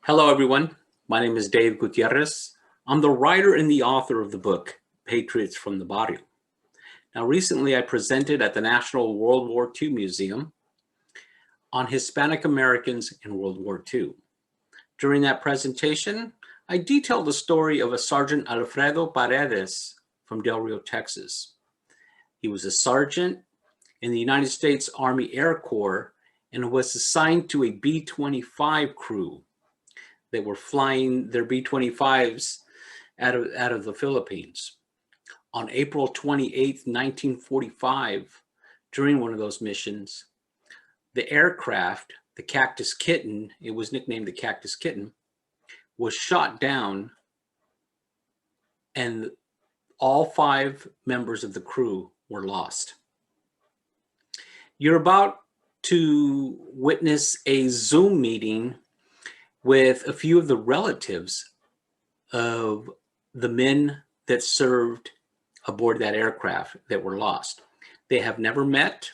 Hello, everyone. My name is Dave Gutierrez. I'm the writer and the author of the book, Patriots from the Barrio. Now, recently I presented at the National World War II Museum on Hispanic Americans in World War II. During that presentation, I detailed the story of a Sergeant Alfredo Paredes from Del Rio, Texas. He was a sergeant in the United States Army Air Corps and was assigned to a B-25 crew that were flying their B-25s out of the Philippines. On April 28, 1945, during one of those missions, the aircraft, the Cactus Kitten, it was nicknamed the Cactus Kitten, was shot down, and all 5 members of the crew were lost. You're about to witness a Zoom meeting with a few of the relatives of the men that served aboard that aircraft that were lost. They have never met,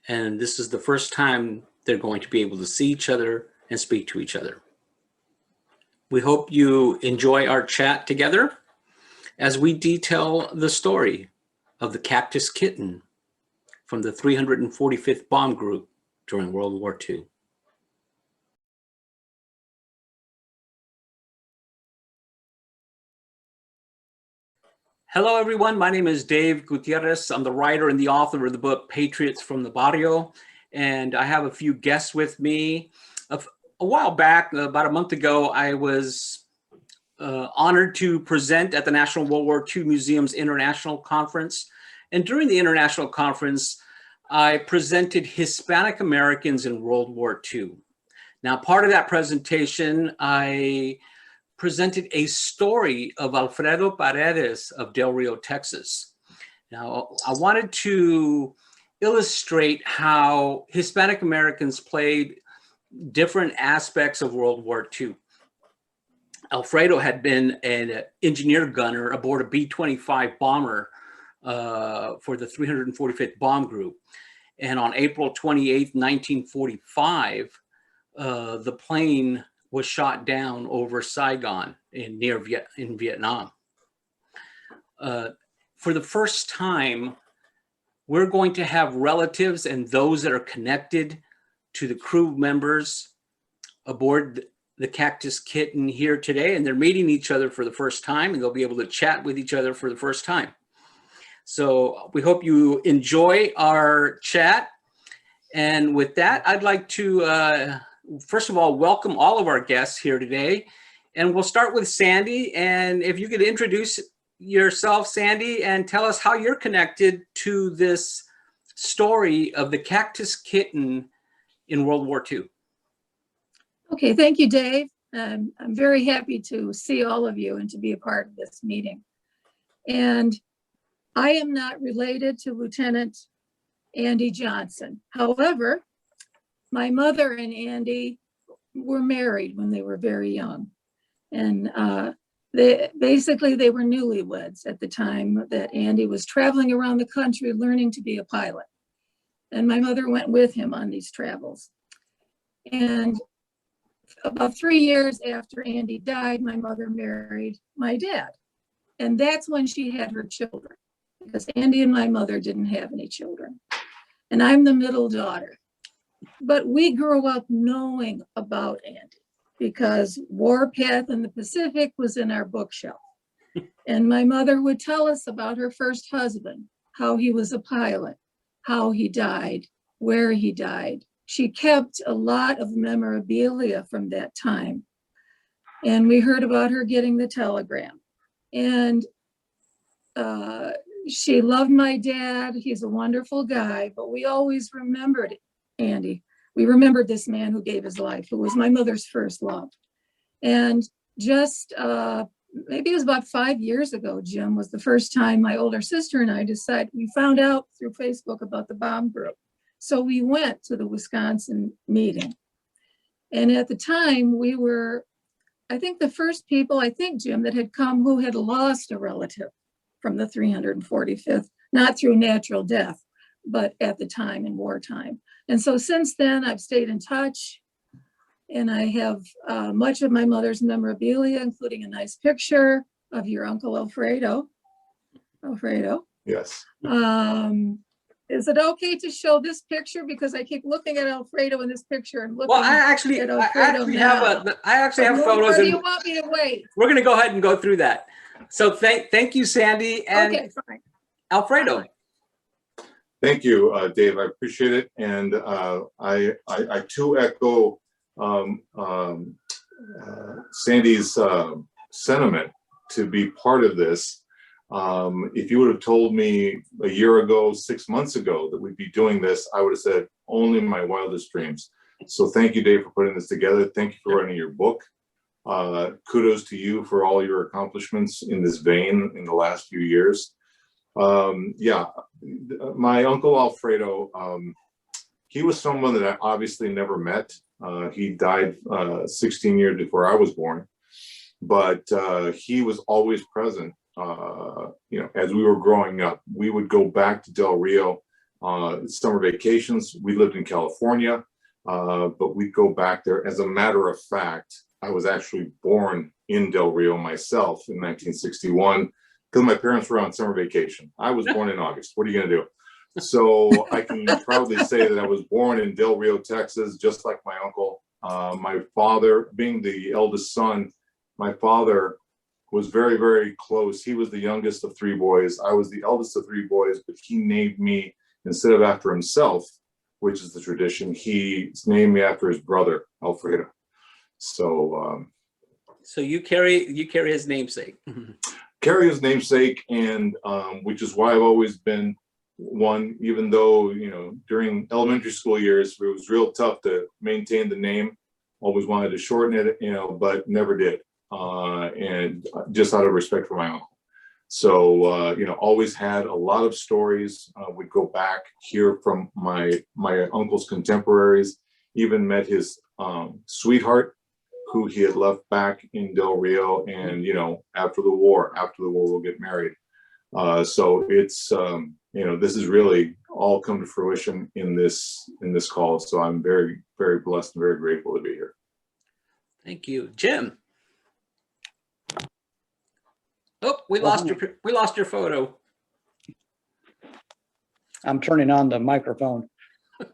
and this is the first time they're going to be able to see each other and speak to each other. We hope you enjoy our chat together as we detail the story of the Cactus Kitten from the 345th Bomb Group during World War II. Hello, everyone. My name is Dave Gutierrez. I'm the writer and the author of the book, Patriots from the Barrio. And I have a few guests with me. A while back, about a month ago, I was honored to present at the National World War II Museum's International Conference. And during the International Conference, I presented Hispanic Americans in World War II. Now, part of that presentation, I presented a story of Alfredo Paredes of Del Rio, Texas. Now, I wanted to illustrate how Hispanic Americans played different aspects of World War II. Alfredo had been an engineer gunner aboard a B-25 bomber for the 345th Bomb Group. And on April 28, 1945, the plane was shot down over Saigon in Vietnam. For the first time, we're going to have relatives and those that are connected to the crew members aboard the Cactus Kitten here today, and they're meeting each other for the first time, and they'll be able to chat with each other for the first time. So we hope you enjoy our chat. And with that, I'd like to first of all, welcome all of our guests here today. And we'll start with Sandy. And if you could introduce yourself, Sandy, and tell us how you're connected to this story of the Cactus Kitten in World War II. Okay, thank you, Dave. I'm very happy to see all of you and to be a part of this meeting. And I am not related to Lieutenant Andy Johnson. However, my mother and Andy were married when they were very young. And they were newlyweds at the time that Andy was traveling around the country learning to be a pilot. And my mother went with him on these travels. And about 3 years after Andy died, my mother married my dad. And that's when she had her children, because Andy and my mother didn't have any children. And I'm the middle daughter. But we grew up knowing about Andy because Warpath in the Pacific was in our bookshelf. And my mother would tell us about her first husband, how he was a pilot, how he died, where he died. She kept a lot of memorabilia from that time. And we heard about her getting the telegram. And she loved my dad. He's a wonderful guy, but we always remembered Andy. We remembered this man who gave his life, who was my mother's first love. And just maybe it was about 5 years ago, Jim, was the first time my older sister and I decided, we found out through Facebook about the bomb group. So we went to the Wisconsin meeting. And at the time we were, I think the first people, Jim, that had come who had lost a relative from the 345th, not through natural death, but at the time in wartime. And so since then, I've stayed in touch And I have much of my mother's memorabilia, including a nice picture of your Uncle Alfredo. Yes. Is it okay to show this picture? Because I keep looking at Alfredo in this picture and looking Well, I actually at have Or photos, do and you want me to wait? we're going to go ahead and go through that. So thank you, Sandy and Okay, fine. Alfredo. Thank you, Dave. I appreciate it, and I too echo Sandy's sentiment to be part of this. If you would have told me a year ago, 6 months ago, that we'd be doing this, I would have said only in my wildest dreams. So thank you, Dave, for putting this together. Thank you for writing your book. Kudos to you for all your accomplishments in this vein in the last few years. Yeah, my Uncle Alfredo, he was someone that I obviously never met. He died 16 years before I was born, but he was always present. As we were growing up, we would go back to Del Rio summer vacations. We lived in California, but we'd go back there. As a matter of fact, I was actually born in Del Rio myself in 1961 because my parents were on summer vacation. I was born in August. What are you going to do? So I can proudly say that I was born in Del Rio, Texas, just like my uncle. My father, being the eldest son, my father was very, very close. He was the youngest of three boys. I was the eldest of three boys, but he named me, instead of after himself, which is the tradition, he named me after his brother, Alfredo. So you carry his namesake. Carry his namesake, and which is why I've always been one, even though, during elementary school years, it was real tough to maintain the name. Always wanted to shorten it, but never did. And just out of respect for my uncle. So, always had a lot of stories. Would go back, hear from my uncle's contemporaries, even met his sweetheart, who he had left back in Del Rio. And, after the war we'll get married. So it's, this is really all come to fruition in this call. So I'm very, very blessed and very grateful to be here. Thank you. Jim. Oh, we lost your photo. I'm turning on the microphone.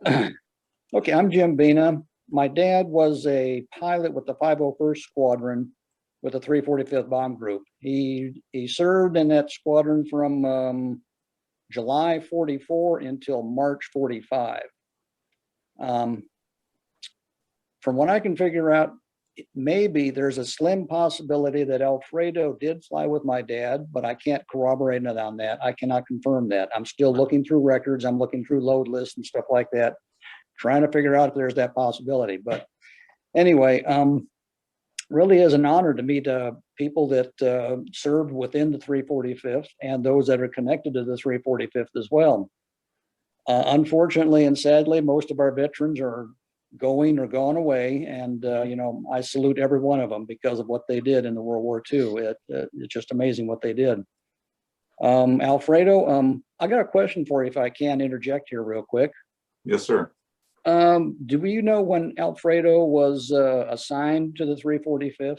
Okay, I'm Jim Bina. My dad was a pilot with the 501st Squadron with the 345th Bomb Group. He served in that squadron from July 44 until March 45. From what I can figure out, maybe there's a slim possibility that Alfredo did fly with my dad, but I can't corroborate it on that. I cannot confirm that. I'm still looking through records. I'm looking through load lists and stuff like that, trying to figure out if there's that possibility. But anyway, really is an honor to meet people that served within the 345th and those that are connected to the 345th as well. Unfortunately and sadly, most of our veterans are going or gone away, and I salute every one of them because of what they did in the World War II. It's just amazing what they did. Alfredo, I got a question for you if I can interject here real quick. Yes, sir. Do you know when Alfredo was assigned to the 345th?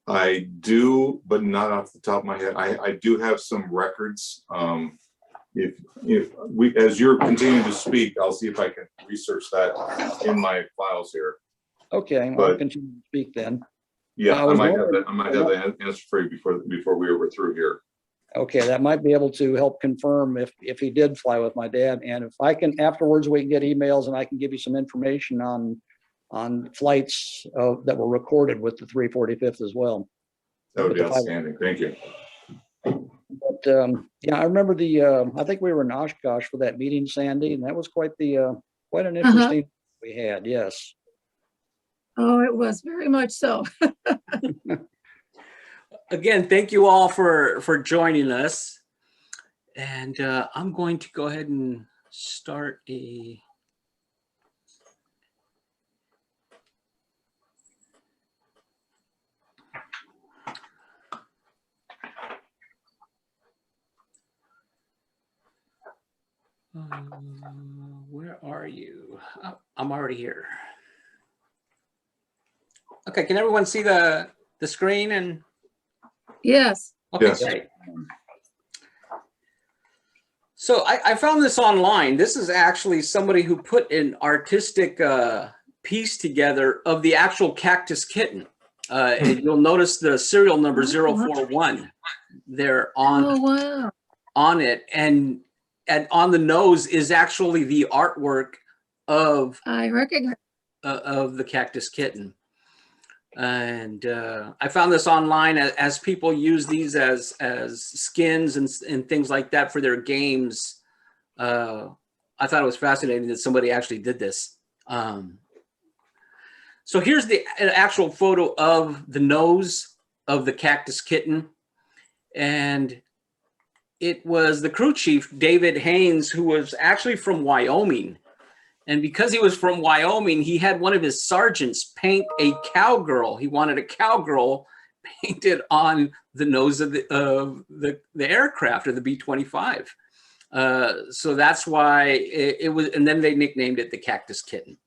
I do, but not off the top of my head. I do have some records. If we, as you're continuing to speak, I'll see if I can research that in my files here. Okay, I'll continue to speak then. Yeah, I might have the answer for you before we were through here. Okay, that might be able to help confirm if he did fly with my dad, and if I can afterwards, we can get emails and I can give you some information on flights that were recorded with the 345th as well. That would be outstanding. Thank you. But yeah, I remember I think we were in Oshkosh for that meeting, Sandy, and that was quite an interesting we had. Yes. Oh, it was very much so. Again, thank you all for joining us. And I'm going to go ahead and start a where are you? Oh, I'm already here. Okay, can everyone see the screen? And Yes. okay, Yes. great. So I found this online. This is actually somebody who put an artistic piece together of the actual Cactus Kitten. And you'll notice the serial number 041 there Oh, wow. on it, and on the nose is actually the artwork of I recognize. the Cactus Kitten. And I found this online as people use these as skins and things like that for their games. I thought it was fascinating that somebody actually did this. So here's the actual photo of the nose of the Cactus Kitten. And it was the crew chief, David Haynes, who was actually from Wyoming. And because he was from Wyoming, he had one of his sergeants paint a cowgirl. He wanted a cowgirl painted on the nose of the aircraft, or the B-25. So that's why it was, and then they nicknamed it the Cactus Kitten.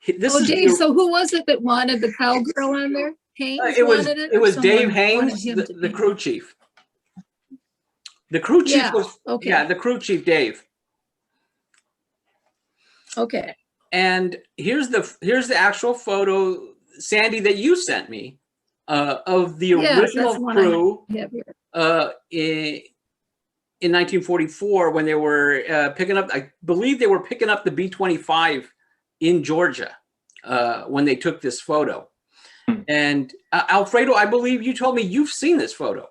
Dave, so who was it that wanted the cowgirl on there? Haynes wanted it? It was Dave Someone Haynes, wanted him to the paint crew chief. The crew chief Yeah, was, okay. yeah, the crew chief, Dave. Okay. And here's the actual photo, Sandy, that you sent me of the Yes, original that's the one crew I have here. in 1944 when they were picking up, I believe they were picking up the B-25 in Georgia when they took this photo. And Alfredo, I believe you told me you've seen this photo.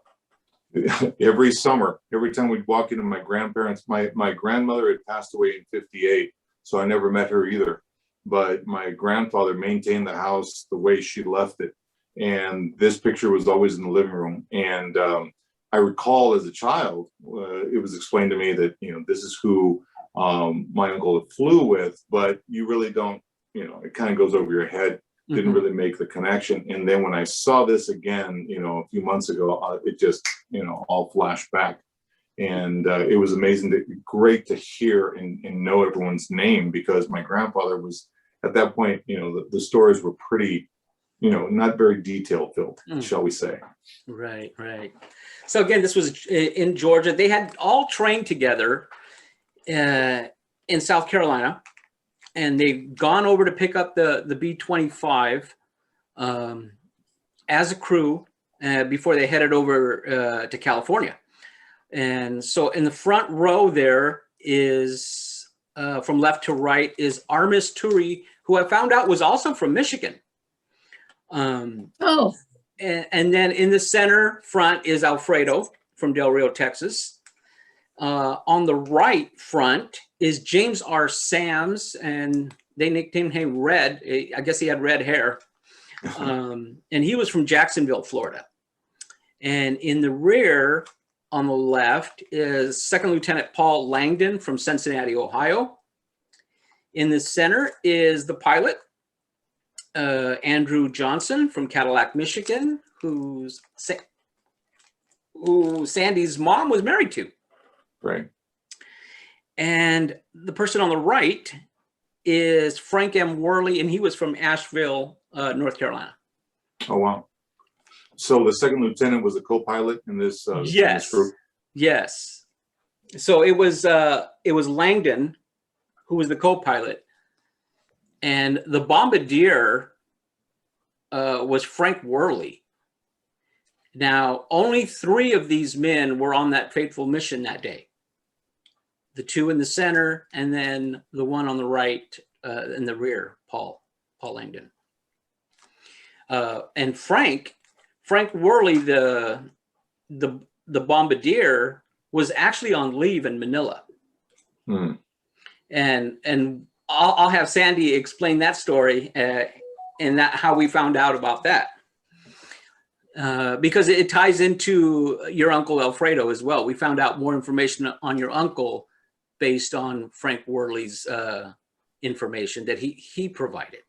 Every summer, every time we'd walk into my grandparents, my grandmother had passed away in '58, so I never met her either. But my grandfather maintained the house the way she left it. And this picture was always in the living room. And I recall as a child, it was explained to me that, this is who my uncle flew with, but you really don't, it kind of goes over your head. Didn't really make the connection. And then when I saw this again, a few months ago, it just, all flashed back. And it was amazing, great to hear and know everyone's name, because my grandfather was, at that point, the stories were pretty, not very detail filled, shall we say. Right, right. So again, this was in Georgia. They had all trained together in South Carolina. And they've gone over to pick up the B-25 as a crew before they headed over to California. And so in the front row there is, from left to right, is Armis Turi, who I found out was also from Michigan. And then in the center front is Alfredo from Del Rio, Texas. On the right front is James R. Sams, and they nicknamed him Red. I guess he had red hair. And he was from Jacksonville, Florida. And in the rear on the left is Second Lieutenant Paul Langdon from Cincinnati, Ohio. In the center is the pilot, Andrew Johnson from Cadillac, Michigan, who Sandy's mom was married to. Right. And the person on the right is Frank M. Worley, and he was from Asheville, North Carolina. Oh, wow. So the second lieutenant was a co-pilot in this, Yes. in this group? Yes. So it was Langdon who was the co-pilot, and the bombardier was Frank Worley. Now, only 3 of these men were on that fateful mission that day. The 2 in the center, and then the one on the right in the rear, Paul Langdon. And Frank Worley, the bombardier, was actually on leave in Manila. And I'll have Sandy explain that story and how we found out about that. Because it ties into your uncle Alfredo as well. We found out more information on your uncle based on Frank Worley's information that he provided.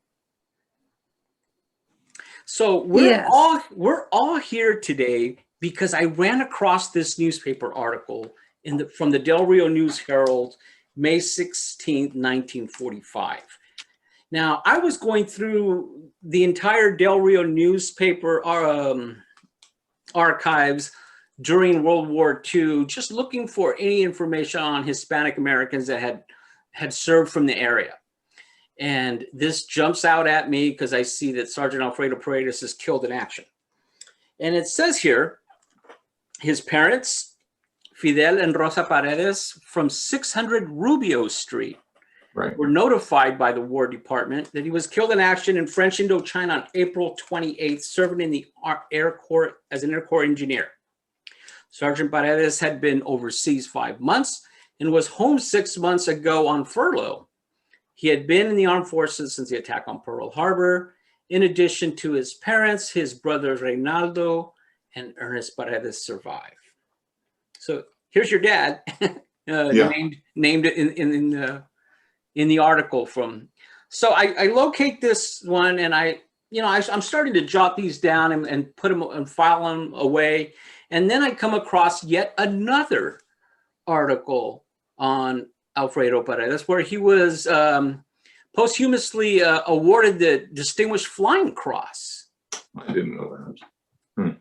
So we're all here today because I ran across this newspaper article from the Del Rio News Herald, May 16, 1945. Now, I was going through the entire Del Rio newspaper archives during World War II, just looking for any information on Hispanic Americans that had served from the area. And this jumps out at me because I see that Sergeant Alfredo Paredes is killed in action. And it says here, his parents, Fidel and Rosa Paredes, from 600 Rubio Street, Right. were notified by the War Department that he was killed in action in French Indochina on April 28th, serving in the Air Corps as an Air Corps engineer. Sergeant Paredes had been overseas 5 months and was home 6 months ago on furlough. He had been in the armed forces since the attack on Pearl Harbor. In addition to his parents, his brothers Reynaldo and Ernest Paredes survive. So here's your dad, named in the article from. So I locate this one, and I'm starting to jot these down and put them and file them away. And then I come across yet another article on Alfredo Paredes, where he was posthumously awarded the Distinguished Flying Cross. I didn't know that.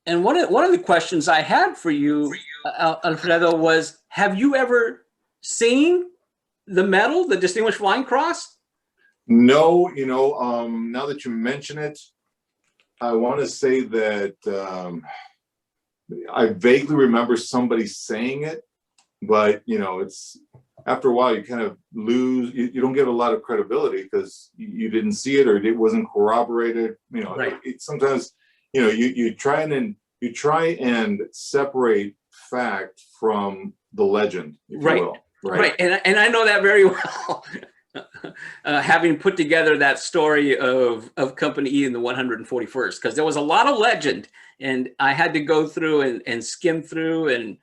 And one of the questions I had for you, Alfredo, was, have you ever seen the medal, the Distinguished Flying Cross? No, now that you mention it, I want to say that I vaguely remember somebody saying it, but it's after a while you kind of lose. You don't get a lot of credibility because you didn't see it or it wasn't corroborated. Right. Sometimes you try and separate fact from the legend, if Right. you will. Right. And I know that very well. Having put together that story of Company E in the 141st, because there was a lot of legend, and I had to go through and skim through and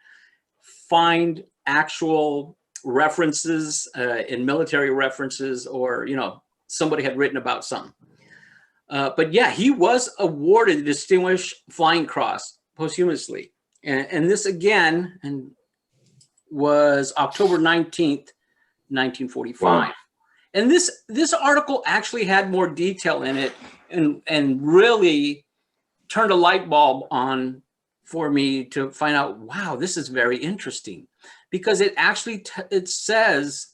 find actual references in military references, or somebody had written about something. But yeah, he was awarded the Distinguished Flying Cross posthumously, and this again was October 19th, 1945. Wow. And this article actually had more detail in it, and really turned a light bulb on for me to find out, wow, this is very interesting, because it actually it says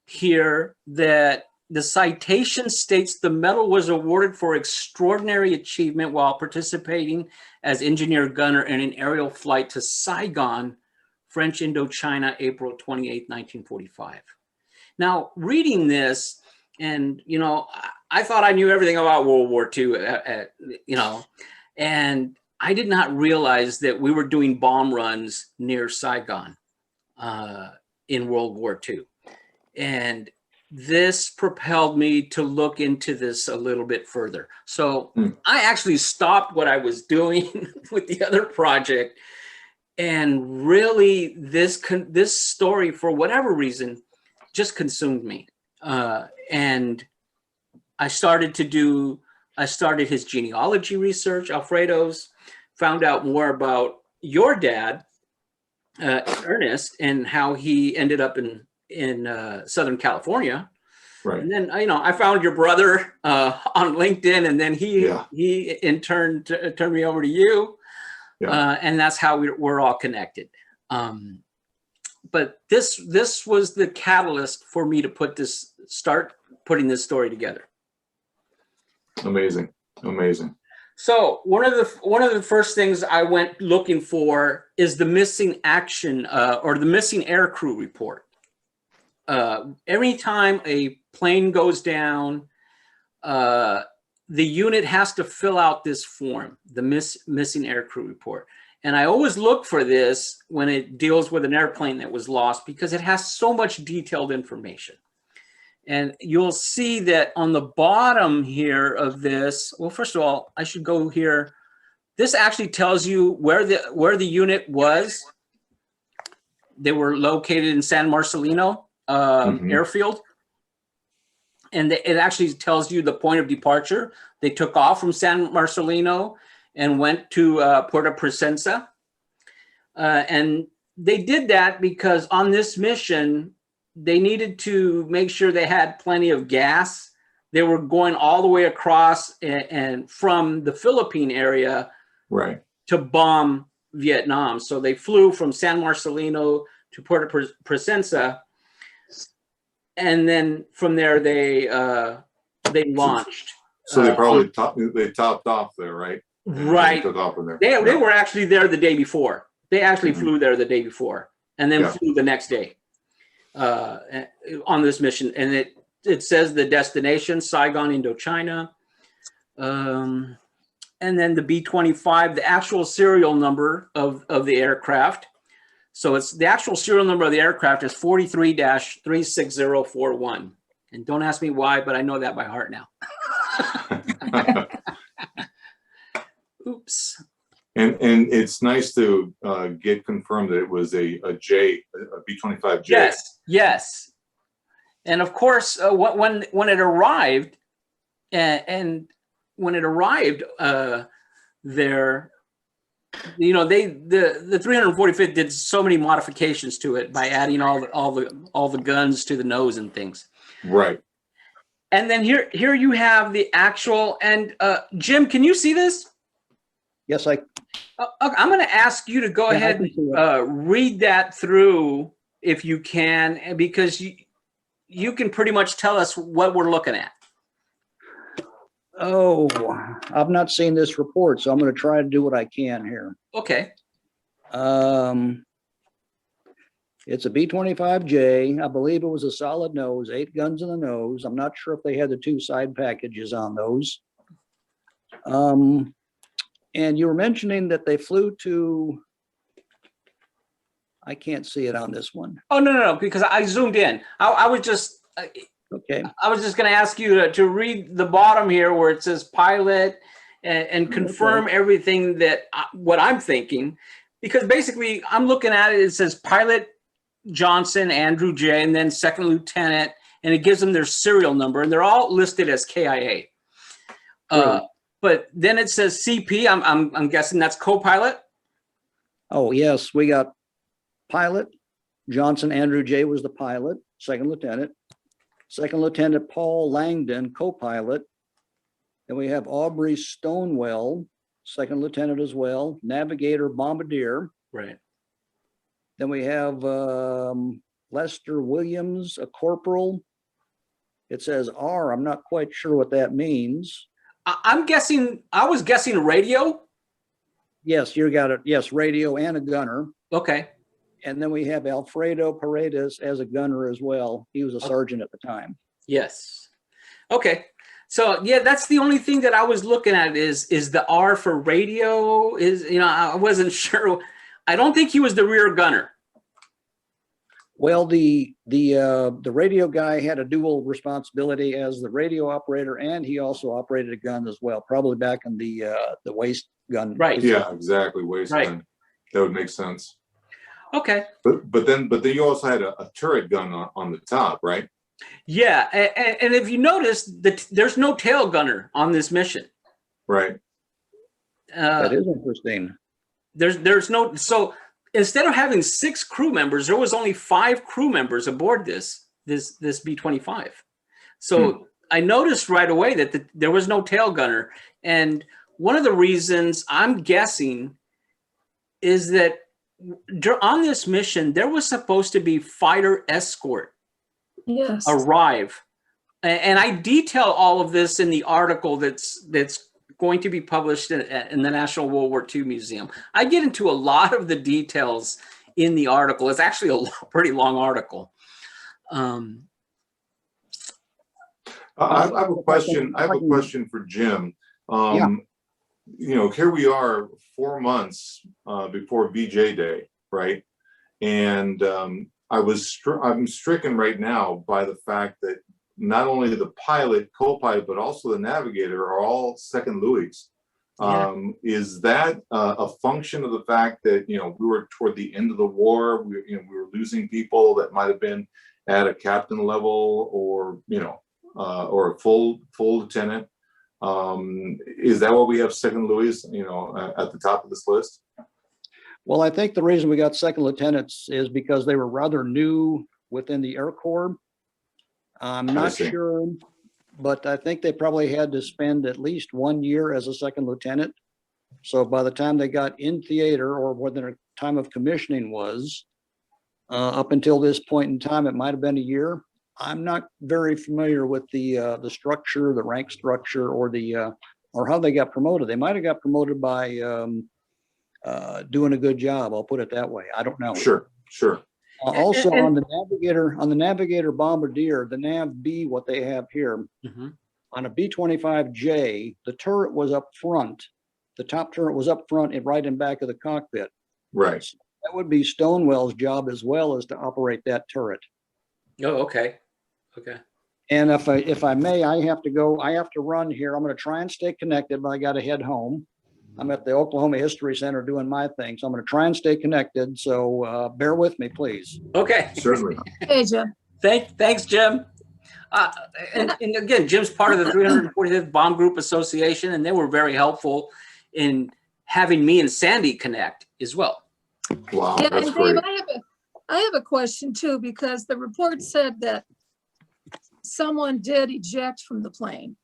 here that the citation states the medal was awarded for extraordinary achievement while participating as engineer gunner in an aerial flight to Saigon, French Indochina, April 28, 1945. Now, reading this, and I thought I knew everything about World War II, and I did not realize that we were doing bomb runs near Saigon in World War II. And this propelled me to look into this a little bit further. So I actually stopped what I was doing with the other project, and really this story, for whatever reason, just consumed me. And I started his genealogy research, Alfredo's, found out more about your dad, Ernest, and how he ended up in Southern California. Right. And then I found your brother on LinkedIn, and then he in turn turned me over to you. Yeah. And that's how we're all connected. But this was the catalyst for me to start putting this story together. Amazing. So one of the first things I went looking for is the missing action or the missing air crew report. Every time a plane goes down, the unit has to fill out this form, the missing air crew report. And I always look for this when it deals with an airplane that was lost, because it has so much detailed information. And you'll see that on the bottom here of this, well, first of all, I should go here. This actually tells you where the unit was. They were located in San Marcelino airfield. And it actually tells you the point of departure. They took off from San Marcelino and went to Puerto Princesa. And they did that because on this mission, they needed to make sure they had plenty of gas. They were going all the way across and from the Philippine area Right. to bomb Vietnam. So they flew from San Marcelino to Puerto Princesa, and then from there they launched. So they probably topped off there, right? And Right. took off from there. They were actually there the day before. They actually flew there the day before, and then flew the next day on this mission. And it says the destination, Saigon, Indochina. And then the B-25, the actual serial number of the aircraft. So it's the actual serial number of the aircraft is 43-36041. And don't ask me why, but I know that by heart now. Oops. And it's nice to get confirmed that it was a B-25J. Yes. And of course, when it arrived, and when it arrived there, you know, the 345th did so many modifications to it by adding all the guns to the nose and things. Right. And then here you have the actual, and Jim, can you see this? Yes, I'm going to ask you to go ahead and read that through if you can, because you can pretty much tell us what we're looking at. Oh, I've not seen this report, so I'm going to try to do what I can here. Okay. It's a B-25J. I believe it was a solid nose, 8 guns in the nose. I'm not sure if they had the 2 side packages on those. And you were mentioning that they flew to, I can't see it on this one. Oh, no, because I zoomed in. I was just, Okay. I was just going to ask you to read the bottom here where it says pilot and confirm everything that what I'm thinking, because basically I'm looking at it. It says pilot Johnson, Andrew J, and then second lieutenant, and it gives them their serial number, and they're all listed as KIA. But then it says CP. I'm guessing that's co-pilot. Oh, yes, we got pilot Johnson, Andrew J was the pilot, second lieutenant. Second Lieutenant Paul Langdon, co-pilot. Then we have Aubrey Stonewell, second lieutenant as well. Navigator Bombardier. Right. Then we have Lester Williams, a corporal. It says R. I'm not quite sure what that means. I'm guessing. I was guessing radio. Yes, you got it. Yes, radio and a gunner. Okay. And then we have Alfredo Paredes as a gunner as well. He was a sergeant at the time. Yes. Okay. So yeah, that's the only thing that I was looking at is the R for radio. Is, you know, I wasn't sure. I don't think he was the rear gunner. Well, the radio guy had a dual responsibility as the radio operator, and he also operated a gun as well, probably back in the waist gun. Right. Yeah, exactly. Waist gun. That would make sense. Okay. But then you also had a turret gun on the top, right? Yeah, and if you notice, there's no tail gunner on this mission. Right. That is interesting. There's no, so instead of having 6 crew members, there was only 5 crew members aboard this B-25. So I noticed right away that there was no tail gunner, and one of the reasons I'm guessing is that on this mission, there was supposed to be fighter escort arrive. And I detail all of this in the article that's going to be published in the National World War II Museum. I get into a lot of the details in the article. It's actually a pretty long article. I have a question. I have a question for Jim. You know, here we are 4 months before VJ Day, right? And I'm stricken right now by the fact that not only the pilot, co-pilot, but also the navigator are all second Louis. Is that a function of the fact that, you know, we were toward the end of the war, we were losing people that might have been at a captain level, or, you know, or a full lieutenant? Is that why we have second Louis, you know, at the top of this list? Well, I think the reason we got second lieutenants is because they were rather new within the Air Corps. I'm I not see. sure, but I think they probably had to spend at least 1 year as a second lieutenant. So by the time they got in theater, or what their time of commissioning was, up until this point in time, it might have been a year. I'm not very familiar with the structure, the rank structure, or or how they got promoted. They might have got promoted by doing a good job. I'll put it that way. I don't know. Sure, sure. Also And- on the Navigator Bombardier, the Nav B, what they have here, Mhm. on a B-25J, the turret was up front. The top turret was up front and right in back of the cockpit. Right. That would be Stonewell's job as well, as to operate that turret. Oh, okay. Okay. And if I may, I have to run here. I'm going to try and stay connected, but I got to head home. I'm at the Oklahoma History Center doing my thing, so I'm going to try and stay connected. So bear with me, please. Okay. Certainly. Hey, Jim. Thanks, Jim. And again, Jim's part of the 345th Bomb Group Association, and they were very helpful in having me and Sandy connect as well. Wow, Yeah, that's and great. Dave, I have a question too, because the report said that someone did eject from the plane,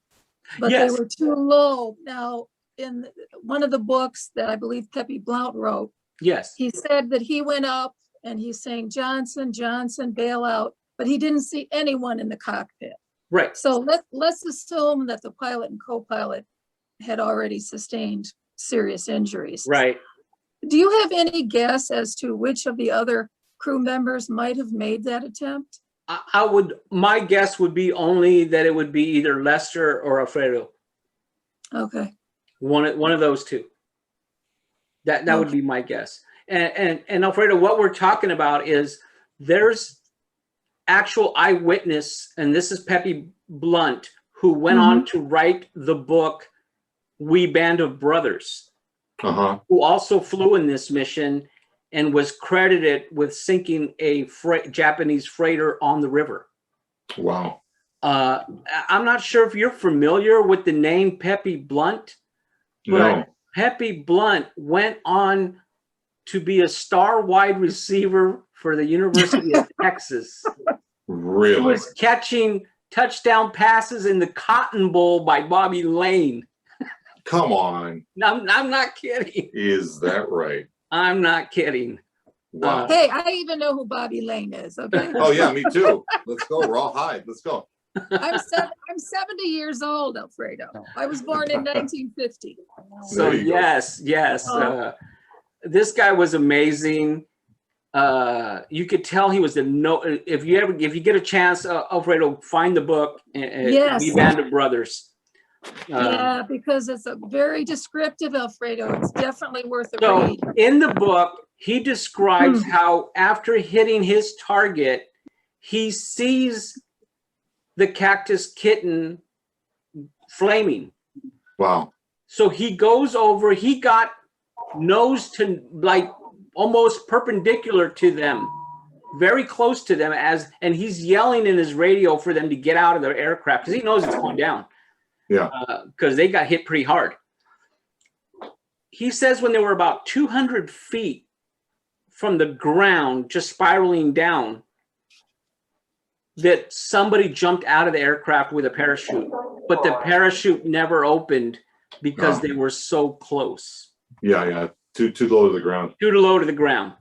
but they Yes. were too low. Now, in one of the books that I believe Pepe Blount wrote, Yes. he said that he went up and he's saying, Johnson, Johnson, bail out, but he didn't see anyone in the cockpit. Right. So let's assume that the pilot and co-pilot had already sustained serious injuries. Right. Do you have any guess as to which of the other crew members might have made that attempt? My guess would be only that it would be either Lester or Alfredo. Okay. One of those two. That would be my guess. And Alfredo, what we're talking about is there's actual eyewitness, and this is Pepe Blount, who went on to write the book We Band of Brothers, who also flew in this mission and was credited with sinking a Japanese freighter on the river. Wow. I'm not sure if you're familiar with the name Pepe Blount, but No. Pepe Blount went on to be a star wide receiver for the University of Texas. He Really? was catching touchdown passes in the Cotton Bowl by Bobby Lane. Come on. I'm not kidding. Is that right? I'm not kidding. Wow. Hey, I even know who Bobby Lane is, okay? Oh yeah, me too. Let's go. We're all high. Let's go. I'm 70 years old, Alfredo. I was born in 1950. So There you go. yes. This guy was amazing. You could tell he was if you get a chance, Alfredo, find the book. Yes. We Band of Brothers. Yeah, because it's a very descriptive, Alfredo. It's definitely worth a So read. in the book, he describes how after hitting his target, he sees the Cactus Kitten flaming. Wow. So he goes over, he got nose to like almost perpendicular to them, very close to them, and he's yelling in his radio for them to get out of their aircraft because he knows it's going down. Yeah. Because they got hit pretty hard. He says when they were about 200 feet from the ground, just spiraling down, that somebody jumped out of the aircraft with a parachute, but the parachute never opened because they were so close. Yeah. Too low to the ground. Too low to the ground.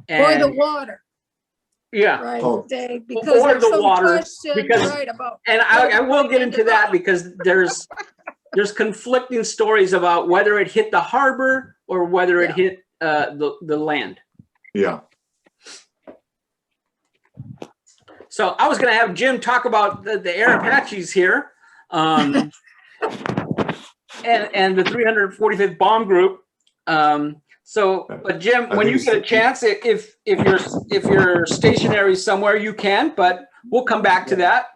Or the water, Yeah. right, Oh. Dave? Because Or there's the some water, questions, because- right, about. And I will get into that because there's conflicting stories about whether it hit the harbor or whether it hit the land. Yeah. So I was going to have Jim talk about the Air Apaches here, and the 345th Bomb Group. But Jim, when you get a chance, if you're stationary somewhere, you can. But we'll come back to that.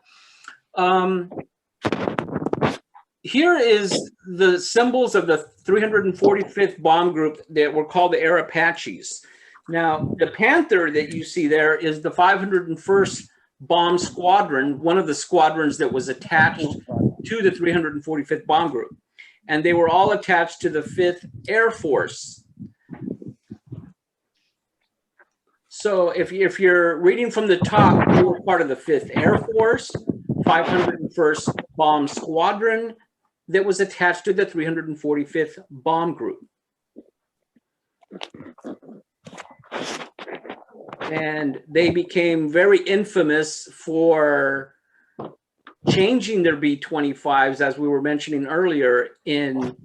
Here is the symbols of the 345th Bomb Group that were called the Air Apaches. Now, the Panther that you see there is the 501st Bomb Squadron, one of the squadrons that was attached to the 345th Bomb Group. And they were all attached to the 5th Air Force. So if you're reading from the top, we were part of the 5th Air Force, 501st Bomb Squadron that was attached to the 345th Bomb Group. And they became very infamous for changing their B-25s, as we were mentioning earlier, in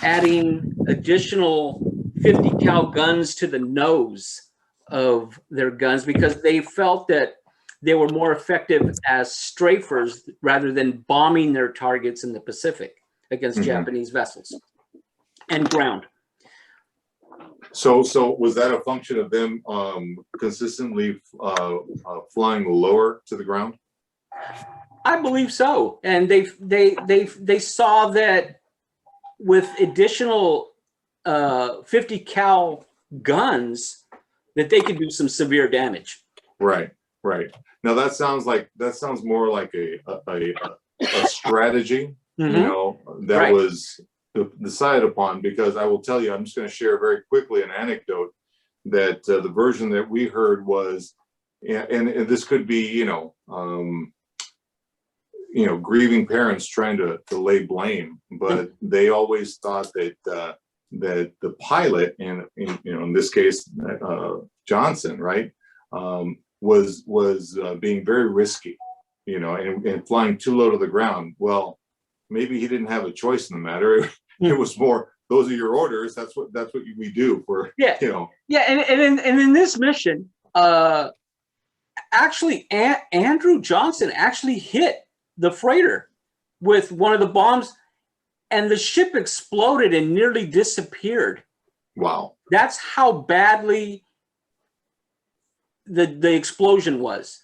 adding additional 50 cal guns to the nose of their guns because they felt that they were more effective as strafers rather than bombing their targets in the Pacific against Japanese vessels and ground. So was that a function of them consistently flying lower to the ground? I believe so, and they saw that with additional 50 cal guns that they could do some severe damage. Right. Now that sounds more like a strategy, you know, that was decided upon, because I will tell you, I'm just going to share very quickly an anecdote that the version that we heard was, and this could be, grieving parents trying to lay blame, but they always thought that that the pilot, and in this case Johnson, right, was being very risky, and flying too low to the ground. Well, maybe he didn't have a choice in the matter. It was more, those are your orders. That's what we do for, Yeah, and in this mission, actually, Andrew Johnson actually hit the freighter with one of the bombs, and the ship exploded and nearly disappeared. Wow. That's how badly the explosion was.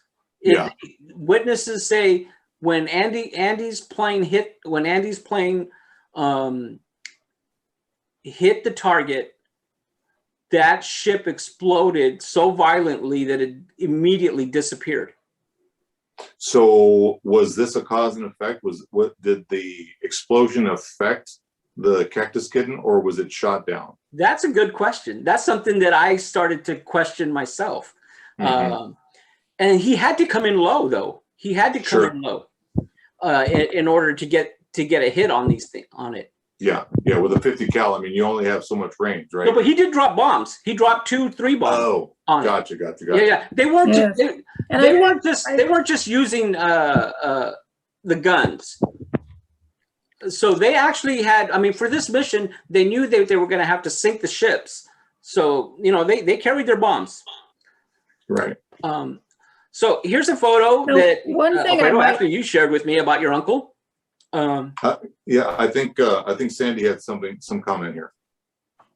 Witnesses say when Andy's plane hit the target, that ship exploded so violently that it immediately disappeared. So was this a cause and effect? Did the explosion affect the Cactus Kitten, or was it shot down? That's a good question. That's something that I started to question myself. And he had to come in low, though. He had to come in low in order to get a hit on it. Yeah, with a 50 cal, I mean, you only have so much range, right? No, but he did drop bombs. He dropped 2-3 bombs. Oh, gotcha. Yeah. They weren't. They weren't just using the guns. So they actually had. I mean, for this mission, they knew they were going to have to sink the ships. So they carried their bombs. Right. So here's a photo that one thing after you shared with me about your uncle. Yeah, I think Sandy had some comment here.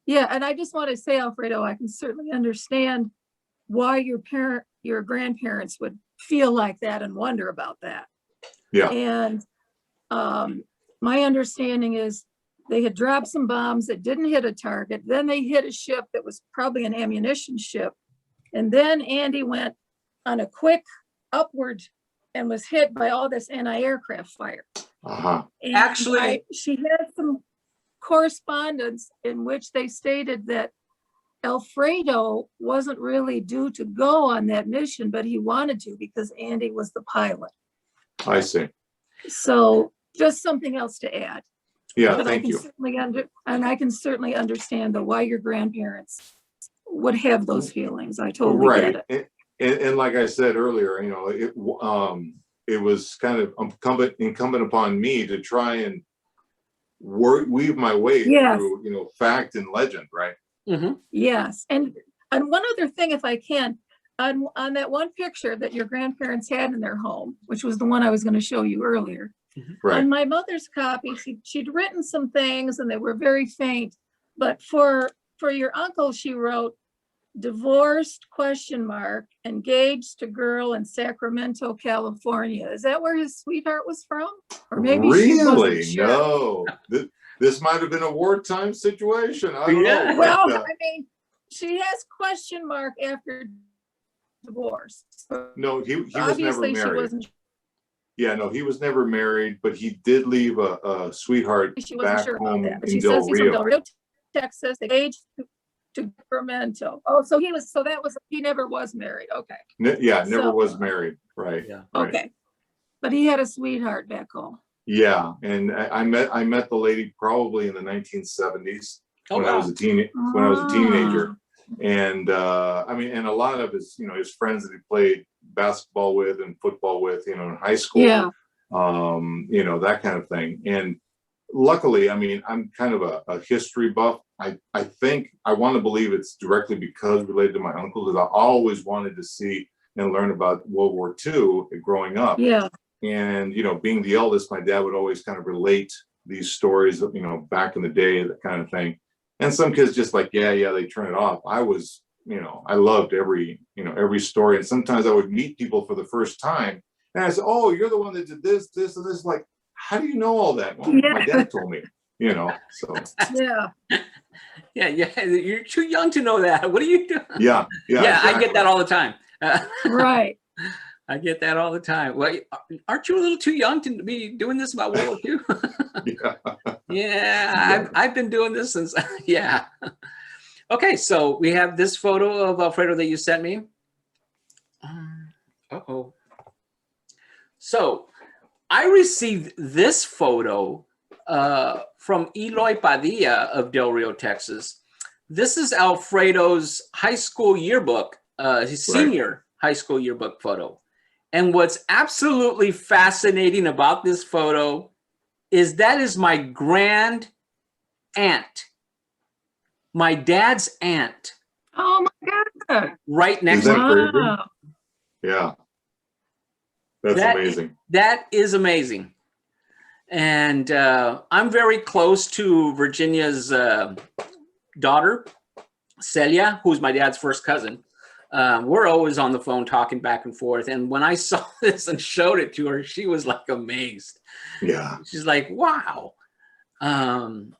Yeah, and I just want to say, Alfredo, I can certainly understand why your grandparents would feel like that and wonder about that. Yeah. And my understanding is they had dropped some bombs that didn't hit a target. Then they hit a ship that was probably an ammunition ship. And then Andy went on a quick upward and was hit by all this anti-aircraft fire. Actually, she had some correspondence in which they stated that Alfredo wasn't really due to go on that mission, but he wanted to because Andy was the pilot. I see. So just something else to add. Yeah, thank you. I can certainly understand why your grandparents would have those feelings. I totally get it. And like I said earlier, it was kind of incumbent upon me to try and weave my way through, fact and legend, right? Yes, and one other thing, if I can, on that one picture that your grandparents had in their home, which was the one I was going to show you earlier. Right. On my mother's copy, she'd written some things, and they were very faint. But for your uncle, she wrote, divorced, ? Engaged to girl in Sacramento, California. Is that where his sweetheart was from? Or maybe really? She wasn't sure. No. This might have been a wartime situation. I don't know. Well, I mean, she has ? After divorce. No, he was never married. She wasn't. Yeah, no, he was never married, but he did leave a sweetheart She wasn't back sure about home that. But in she Del says he's from Rio. Del Rio, Texas. Engaged to Sacramento. Oh, so he never was married. Okay. Yeah, never So- was married, right? Yeah. Right. Okay. But he had a sweetheart back home. Yeah, and I met the lady probably in the 1970s Oh, when I wow. was a teenager. And I mean, and a lot of his friends that he played basketball with and football with, in high school, Yeah. that kind of thing. And luckily, I mean, I'm kind of a history buff. I think I want to believe it's directly because related to my uncle, because I always wanted to see and learn about World War II growing up. Yeah. And, being the eldest, my dad would always kind of relate these stories, back in the day, that kind of thing. And some kids just like, yeah, they turn it off. I was, I loved every story. And sometimes I would meet people for the first time and I said, oh, you're the one that did this, and this. Like, how do you know all that? Well, Yeah. my dad told me, so. Yeah. Yeah. You're too young to know that. What are you doing? Yeah. Yeah, I get exactly. that all the time. Right. I get that all the time. Well, aren't you a little too young to be doing this about World War II? Yeah. Yeah, I've been doing this since, yeah. Okay, so we have this photo of Alfredo that you sent me. Uh-oh. So I received this photo from Eloy Padilla of Del Rio, Texas. This is Alfredo's high school yearbook, his senior high school yearbook photo. And what's absolutely fascinating about this photo is that is my grand aunt, my dad's aunt, Oh my God. right next Is to that me. crazy? Wow. Yeah. That's amazing. That is amazing. And I'm very close to Virginia's daughter, Celia, who's my dad's first cousin. We're always on the phone talking back and forth. And when I saw this and showed it to her, she was like amazed. Yeah. She's like, wow. Alfredo,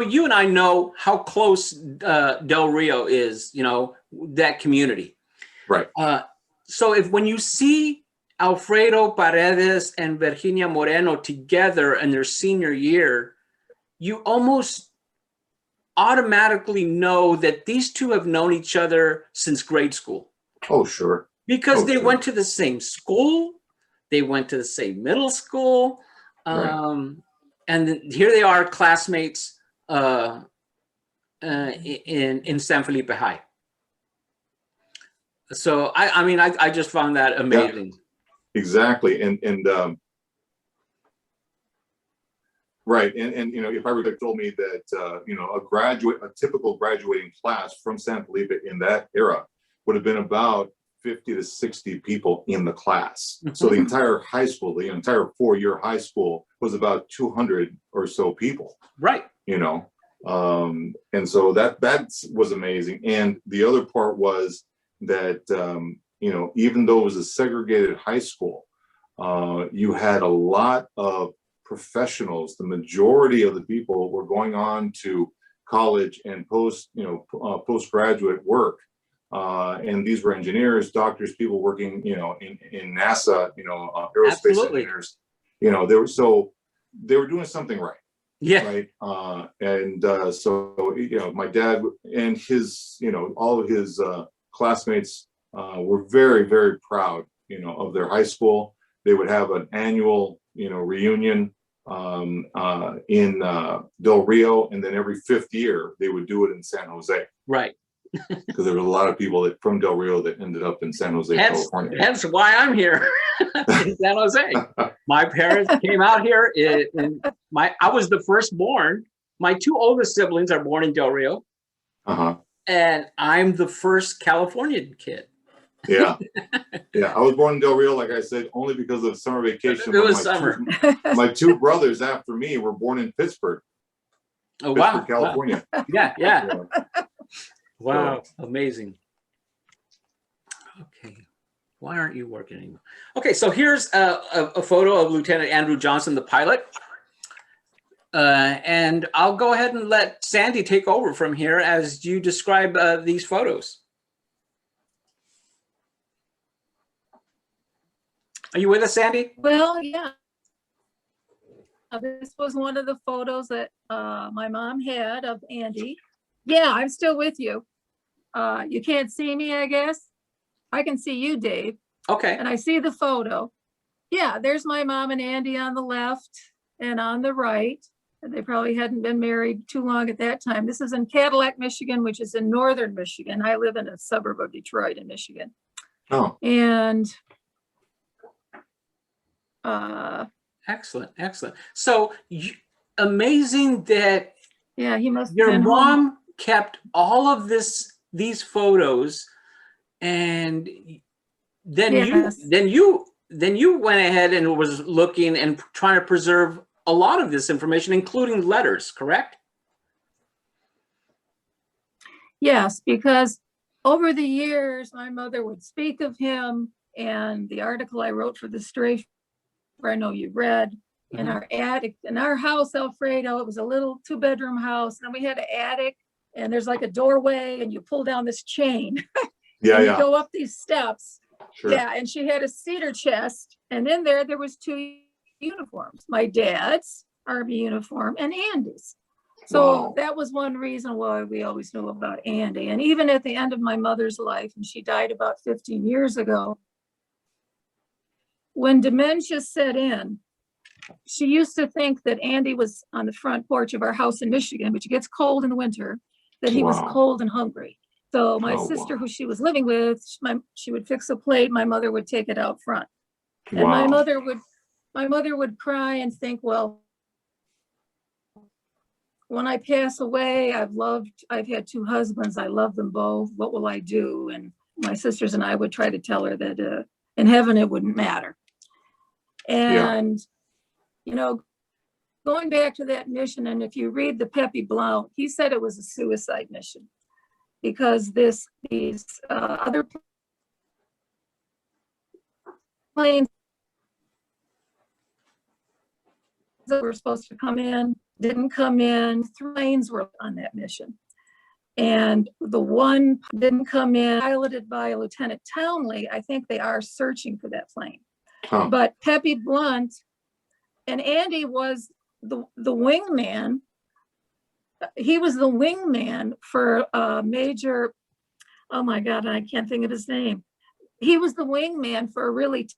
you and I know how close Del Rio is, that community. Right. So when you see Alfredo Paredes and Virginia Moreno together in their senior year, you almost automatically know that these two have known each other since grade school. Oh, sure. Because they sure. went to the same school, they went to the same middle school, Right. and then here they are, classmates in San Felipe High. So I just found that amazing. Exactly. And right. And if I would have told me that, a typical graduating class from San Felipe in that era would have been about 50 to 60 people in the class. So the entire high school, the entire 4-year high school was about 200 or so people. Right. And so that was amazing. And the other part was that, even though it was a segregated high school, you had a lot of professionals. The majority of the people were going on to college and postgraduate work. And these were engineers, doctors, people working, in NASA, aerospace Absolutely. engineers. They were doing something right. Yeah. Right. So my dad and his, all of his classmates were very, very proud, of their high school. They would have an annual, reunion in Del Rio, and then every 5th year they would do it in San Jose. Right. Because there were a lot of people from Del Rio that ended up in San Jose, California. Hence why I'm here in San Jose. My parents came out here. I was the firstborn. My 2 oldest siblings are born in Del Rio. Uh-huh. And I'm the first Californian kid. Yeah. Yeah. I was born in Del Rio, like I said, only because of summer vacation. It was summer. My 2 brothers after me were born in Pittsburgh. Oh, Pittsburgh, wow. California. Wow. Yeah. Yeah. Wow. Amazing. Okay. Why aren't you working anymore? Okay. So here's a photo of Lieutenant Andrew Johnson, the pilot. And I'll go ahead and let Sandy take over from here as you describe these photos. Are you with us, Sandy? Well, yeah. this was one of the photos that my mom had of Andy. Yeah, I'm still with you. You can't see me, I guess. I can see you, Dave, Okay. and I see the photo. Yeah, there's my mom and Andy on the left and on the right. They probably hadn't been married too long at that time. This is in Cadillac, Michigan, which is in northern Michigan. I live in a suburb of Detroit in Michigan. Oh, And Excellent. Excellent. So amazing that yeah, he must have your been home. mom kept all of these photos, and then Yes. you went ahead and was looking and trying to preserve a lot of this information, including letters, correct? Yes, because over the years, my mother would speak of him, and the article I wrote for the Strafe, I know you read, in our attic, in our house, Alfredo, it was a little 2-bedroom house, and we had an attic, and there's like a doorway, and you pull down this chain. yeah, and you yeah, go up these steps. sure. Yeah, and she had a cedar chest, and in there was 2 uniforms, my dad's Army uniform and Andy's. So Wow. that was one reason why we always knew about Andy. And even at the end of my mother's life, and she died about 15 years ago, when dementia set in, she used to think that Andy was on the front porch of our house in Michigan, which gets cold in the winter, that he was Wow. cold and hungry. So my Oh, sister, wow. who she was living with, she would fix a plate. My mother would take it out front. And my Wow. mother would cry and think, well, when I pass away, I've had 2 husbands. I love them both. What will I do? And my sisters and I would try to tell her that in heaven, it wouldn't matter. And, you know, going back to that mission, and if you read the Pepe Blount, he said it was a suicide mission because these other planes that were supposed to come in didn't come in. 3 planes were on that mission, and the one didn't come in, piloted by Lieutenant Townley. I think they are searching for that plane. Huh. But Pepe Blount and Andy was the wingman. He was the wingman for Major, oh my God, I can't think of his name. He was the wingman for a really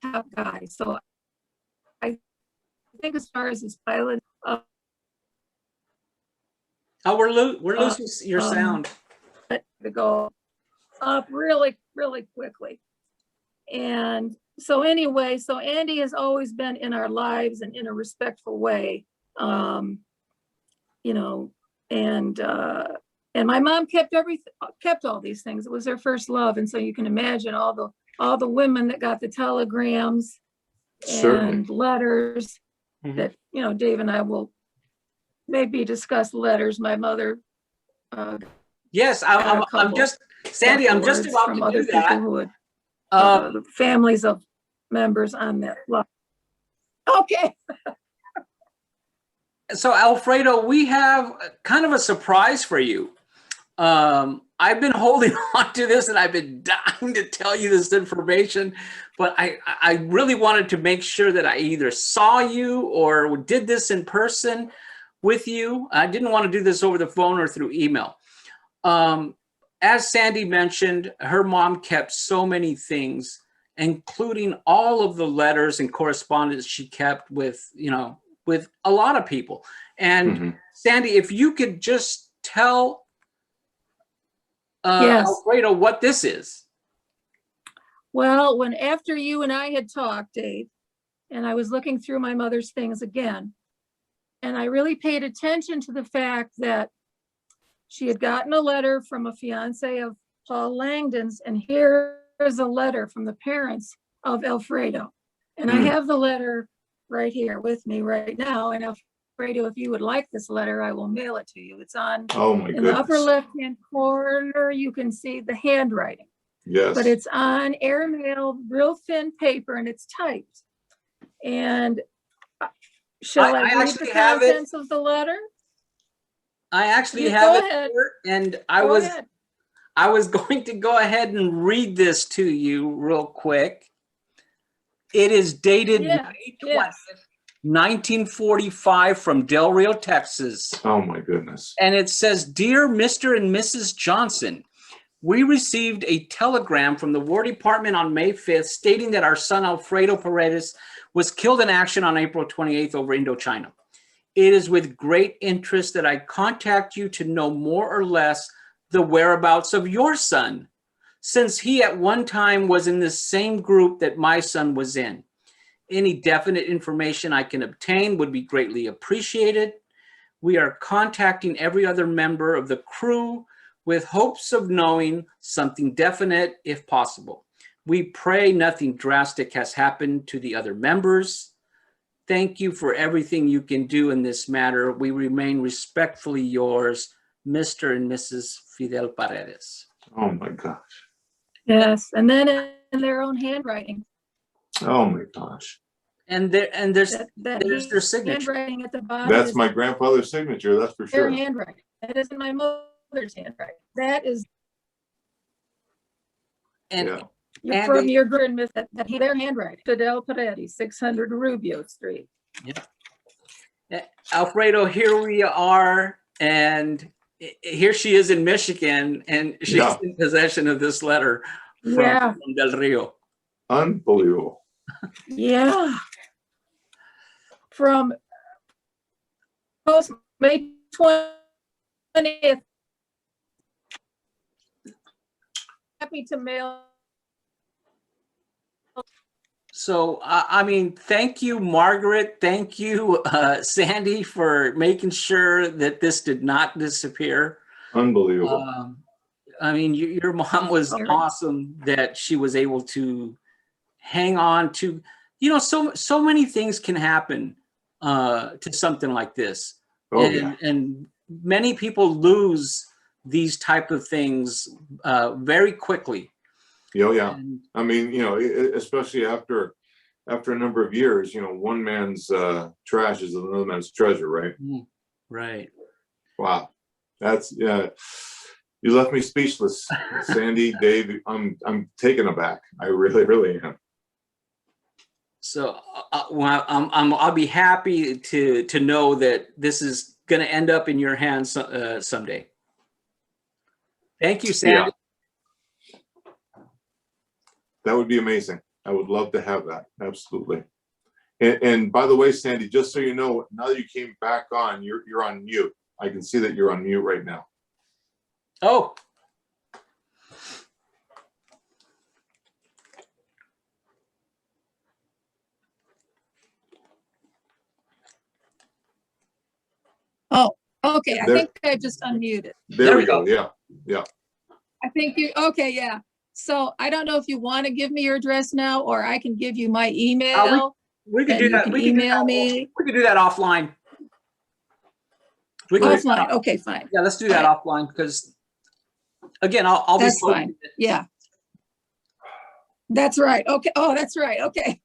top guy. So I think as far as his pilot, Oh, we're losing your sound. to go up really, really quickly. And so anyway, so Andy has always been in our lives and in a respectful way, you know, and my mom kept all these things. It was her first love. And so you can imagine all the women that got the telegrams Certainly. and letters that, you know, Dave and I will maybe discuss letters. My mother, Yes, I'm just, Sandy, I'm just about from to other do people that. who would, the families of members on that line. Okay. So Alfredo, we have kind of a surprise for you. I've been holding on to this and I've been dying to tell you this information, but I really wanted to make sure that I either saw you or did this in person with you. I didn't want to do this over the phone or through email. As Sandy mentioned, her mom kept so many things, including all of the letters and correspondence she kept with, you know, with a lot of people. And Sandy, if you could just tell Yes. Alfredo what this is. Well, after you and I had talked, Dave, and I was looking through my mother's things again, and I really paid attention to the fact that she had gotten a letter from a fiance of Paul Langdon's, and here is a letter from the parents of Alfredo. And I have the letter right here with me right now. And Alfredo, if you would like this letter, I will mail it to you. It's on Oh my in the upper goodness. left-hand corner. You can see the handwriting, Yes. but it's on airmail, real thin paper, and it's typed. And shall I read actually the have it. contents of the letter? I actually You have go it ahead. here, and Go ahead. I was going to go ahead and read this to you real quick. It is dated Yeah, May 20th, yes. 1945 from Del Rio, Texas. Oh, my goodness. And it says, "Dear Mr. and Mrs. Johnson, we received a telegram from the War Department on May 5th stating that our son Alfredo Paredes was killed in action on April 28th over Indochina. It is with great interest that I contact you to know more or less the whereabouts of your son, since he at one time was in the same group that my son was in. Any definite information I can obtain would be greatly appreciated. We are contacting every other member of the crew with hopes of knowing something definite if possible. We pray nothing drastic has happened to the other members. Thank you for everything you can do in this matter. We remain respectfully yours, Mr. and Mrs. Fidel Paredes." Oh, my gosh. Yes, and then in their own handwriting. Oh, my gosh. And there's That their signature. handwriting at the bottom. That's is my grandfather's signature, that's for their sure. handwriting. That isn't my mother's handwriting. That is And Yeah. from Andy- your grand, their handwriting. Fidel Paredes, 600 Rubio Street. Alfredo, here we are, and here she is in Michigan, and she's Yeah. in possession of this letter Yeah. from Del Rio. Unbelievable. Yeah. From post May 20th. Happy to mail. So, I mean, thank you, Margaret. Thank you, Sandy, for making sure that this did not disappear. Unbelievable. I mean, your mom was awesome that she was able to hang on to, so many things can happen to something like this. Oh, yeah. And many people lose these type of things very quickly. Oh, yeah. And I mean, especially after a number of years, one man's trash is another man's treasure, right? right. Wow. That's, you left me speechless, Sandy, Dave. I'm taken aback. I really, really am. So I'll be happy to know that this is going to end up in your hands someday. Thank you, Sandy. Yeah. That would be amazing. I would love to have that. Absolutely. And by the way, Sandy, just so you know, now that you came back on, you're on mute. I can see that you're on mute right now. Oh. Oh, okay. I There- think I just unmuted. There we go. Yeah. Yeah. I think okay, yeah. So I don't know if you want to give me your address now, or I can give you my email. We could and do you that. can We could do email that. me. We could do that offline. We can do that Offline. Okay, fine. Yeah, let's do that offline because, again, I'll be That's posting fine. it. Yeah. That's right. Okay. Oh, that's right. Okay.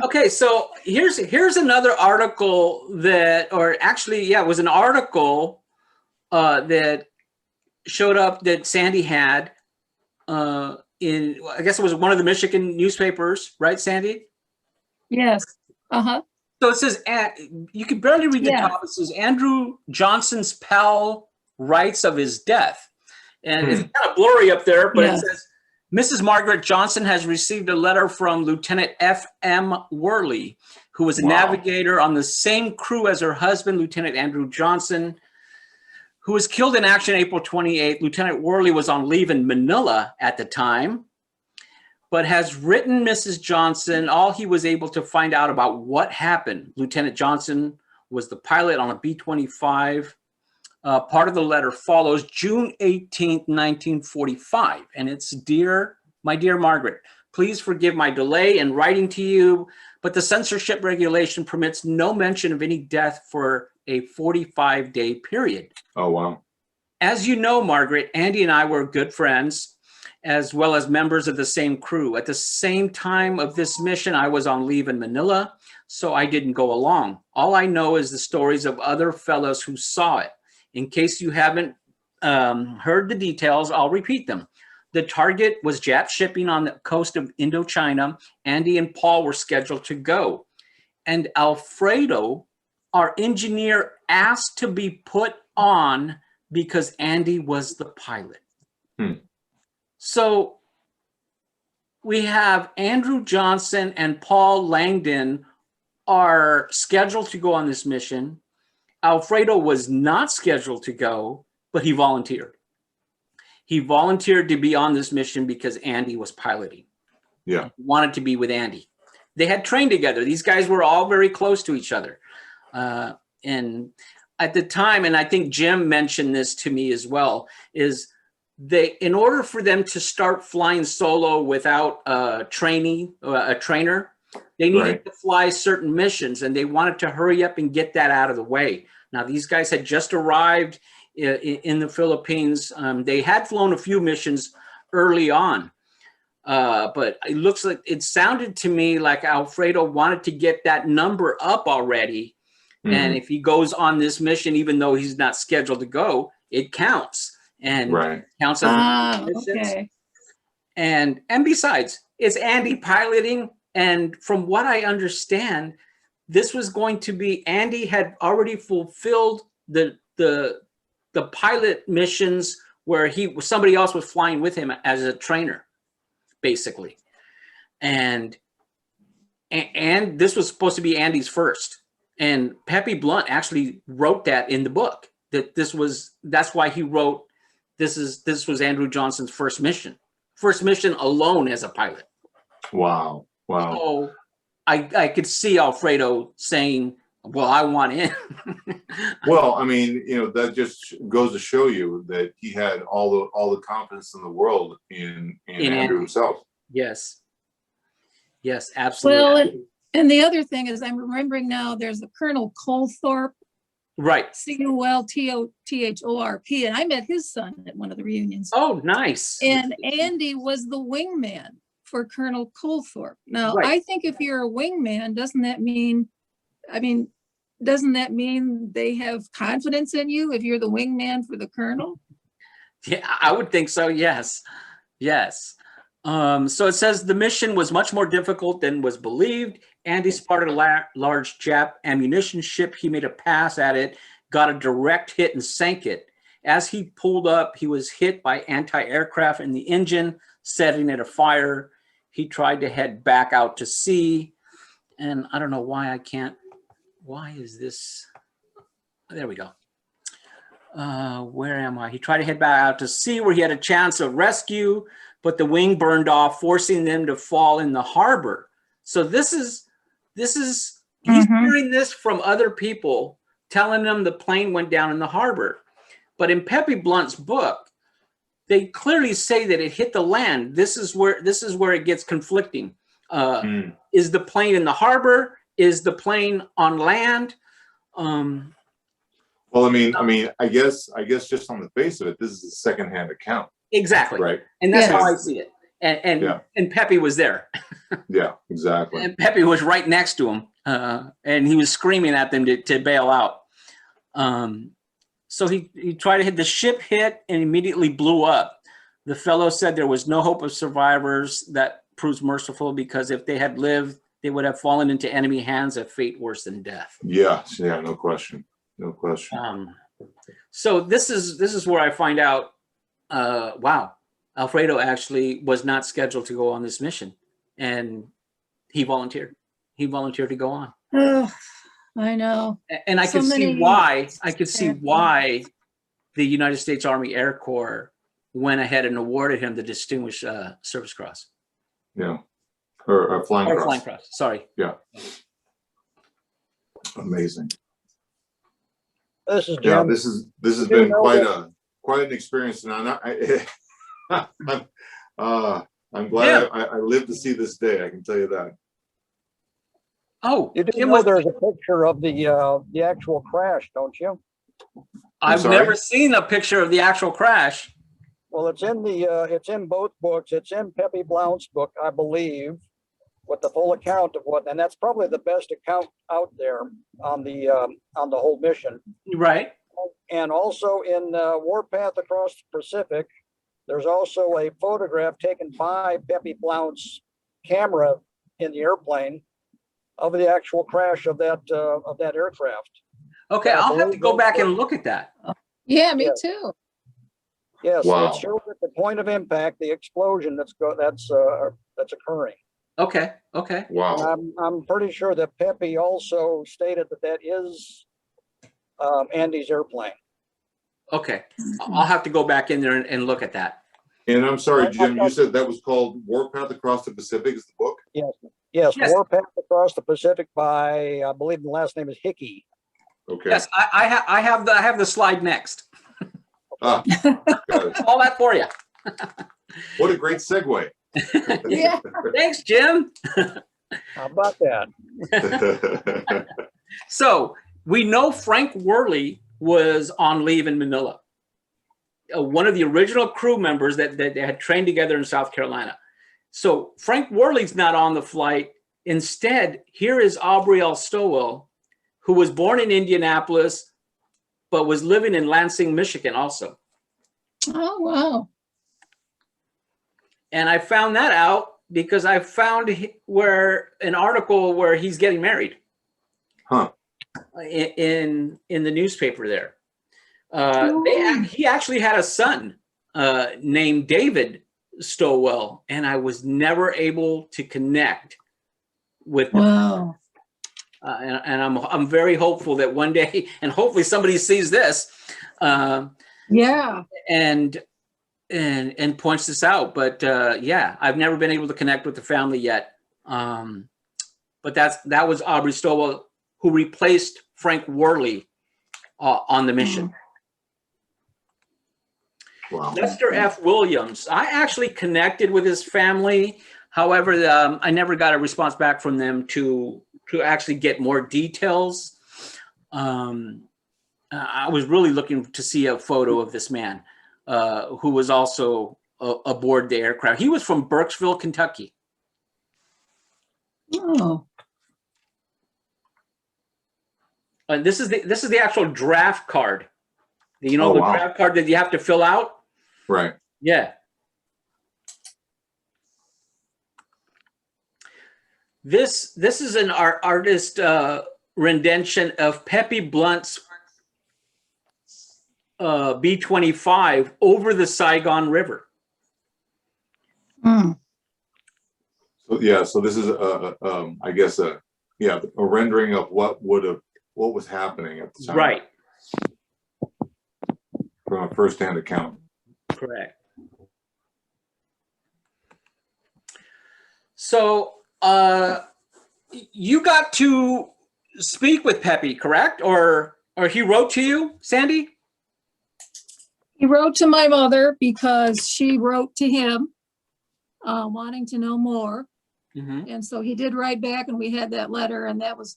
Okay, so here's another article that, or actually, yeah, it was an article that showed up that Sandy had in, I guess it was one of the Michigan newspapers, right, Sandy? Yes. Uh-huh. So it says, you can barely read the Yeah. top. It says, Andrew Johnson's pal writes of his death. And it's kind of blurry up there, but Yes. it says, Mrs. Margaret Johnson has received a letter from Lieutenant F.M. Worley, who was a Wow. navigator on the same crew as her husband, Lieutenant Andrew Johnson, who was killed in action April 28th. Lieutenant Worley was on leave in Manila at the time, but has written Mrs. Johnson all he was able to find out about what happened. Lieutenant Johnson was the pilot on a B-25. Part of the letter follows June 18th, 1945. And it's, my dear Margaret, please forgive my delay in writing to you, but the censorship regulation permits no mention of any death for a 45-day period. Oh, wow. As you know, Margaret, Andy and I were good friends, as well as members of the same crew. At the same time of this mission, I was on leave in Manila, so I didn't go along. All I know is the stories of other fellows who saw it. In case you haven't heard the details, I'll repeat them. The target was Jap shipping on the coast of Indochina. Andy and Paul were scheduled to go. And Alfredo, our engineer, asked to be put on because Andy was the pilot. So we have Andrew Johnson and Paul Langdon are scheduled to go on this mission. Alfredo was not scheduled to go, but he volunteered. He volunteered to be on this mission because Andy was piloting. Yeah. He wanted to be with Andy. They had trained together. These guys were all very close to each other. And at the time, and I think Jim mentioned this to me as well, is in order for them to start flying solo without a trainer, they needed to fly certain missions, and they wanted to hurry up and get that out of the way. Now, these guys had just arrived in the Philippines. They had flown a few missions early on, but it sounded to me like Alfredo wanted to get that number up already. And if he goes on this mission, even though he's not scheduled to go, it counts. And counts as missions. Okay. And besides, it's Andy piloting. And from what I understand, this was going to be, Andy had already fulfilled the pilot missions where somebody else was flying with him as a trainer, basically. And this was supposed to be Andy's first. And Pepe Blunt actually wrote that in the book, that's why he wrote, this was Andrew Johnson's first mission alone as a pilot. Wow. So I could see Alfredo saying, well, I want in. Well, I mean, that just goes to show you that he had all the confidence in the world in Andrew himself. Yes, absolutely. Well, and the other thing is, I'm remembering now, there's a Colonel Colthorpe. Right. Culthorp, and I met his son at one of the reunions. Oh, nice. And Andy was the wingman for Colonel Colthorpe. Now, I think if you're a wingman, doesn't that mean they have confidence in you if you're the wingman for the colonel? Yeah, I would think so. Yes. So it says the mission was much more difficult than was believed. Andy spotted a large Jap ammunition ship. He made a pass at it, got a direct hit and sank it. As he pulled up, he was hit by anti-aircraft in the engine, setting it afire. He tried to head back out to sea. And I don't know why why is this? There we go. Where am I? He tried to head back out to sea where he had a chance of rescue, but the wing burned off, forcing them to fall in the harbor. So he's hearing this from other people, telling them the plane went down in the harbor. But in Pepe Blunt's book, they clearly say that it hit the land. This is where it gets conflicting. Is the plane in the harbor? Is the plane on land? Well, I mean, I guess just on the face of it, this is a secondhand account. Exactly. Right. And that's how I see it. And Pepe was there. Yeah, exactly. And Pepe was right next to him. And he was screaming at them to bail out. So he tried to hit, the ship hit and immediately blew up. The fellow said there was no hope of survivors. That proves merciful, because if they had lived, they would have fallen into enemy hands, a fate worse than death. Yeah, no question. So this is where I find out, wow, Alfredo actually was not scheduled to go on this mission, and he volunteered. He volunteered to go on. Oh, I know. And I could see why. I could see why the United States Army Air Corps went ahead and awarded him the Distinguished Service Cross. Yeah, or Flying Cross. Flying Cross. Sorry. Yeah. Amazing. This is Yeah, Jim. this has been quite an experience, and I'm glad I lived to see this day. I can tell you that. Oh, You do know there's a picture of the actual crash, don't you? I've never seen a picture of the actual crash. Well, it's in both books. It's in Pepe Blount's book, I believe, with the full account of and that's probably the best account out there on the whole mission. Right. And also in Warpath Across the Pacific, There's also a photograph taken by Pepe Blount's camera in the airplane of the actual crash of that aircraft. Okay, I I'll have to believe go those back were- and look at that. Yeah, me Yeah. too. Yes, Wow. it shows at the point of impact the explosion that's occurring. Okay, okay. And Wow. I'm pretty sure that Pepe also stated that is Andy's airplane. Okay, I'll have to go back in there and look at that. And I'm sorry, Jim, you said that was called Warpath Across the Pacific is the book? Yes, Yes. Warpath Across the Pacific by, I believe the last name is Hickey. Okay. Yes, I have the slide next. Ah, got it. All that for you. What a great segue. Yeah. Thanks, Jim. How about that? So we know Frank Worley was on leave in Manila. One of the original crew members that they had trained together in South Carolina. So Frank Worley's not on the flight. Instead, here is Aubrey L. Stowell, who was born in Indianapolis, but was living in Lansing, Michigan also. Oh, wow. And I found that out because I found an article where he's getting married. Huh. In the newspaper there. Oh. He actually had a son named David Stowell, and I was never able to connect with them. Wow. And I'm very hopeful that one day, and hopefully somebody sees this, Yeah. and points this out. But yeah, I've never been able to connect with the family yet. But that was Aubrey Stowell, who replaced Frank Worley on the mission. Wow. Lester F. Williams, I actually connected with his family. However, I never got a response back from them to actually get more details. I was really looking to see a photo of this man who was also aboard the aircraft. He was from Burkesville, Kentucky. Oh. This is the actual draft card. You know, Oh, the wow. draft card that you have to fill out. Right. Yeah. This is an artist rendition of Pepe Blount's B-25 over the Saigon River. Mm. So yeah, so this is I guess a rendering of what was happening at the time. Right. From a first-hand account. Correct. So you got to speak with Pepe, correct? Or he wrote to you, Sandy? He wrote to my mother because she wrote to him wanting to know more. Mm-hmm. And so he did write back and we had that letter. And that was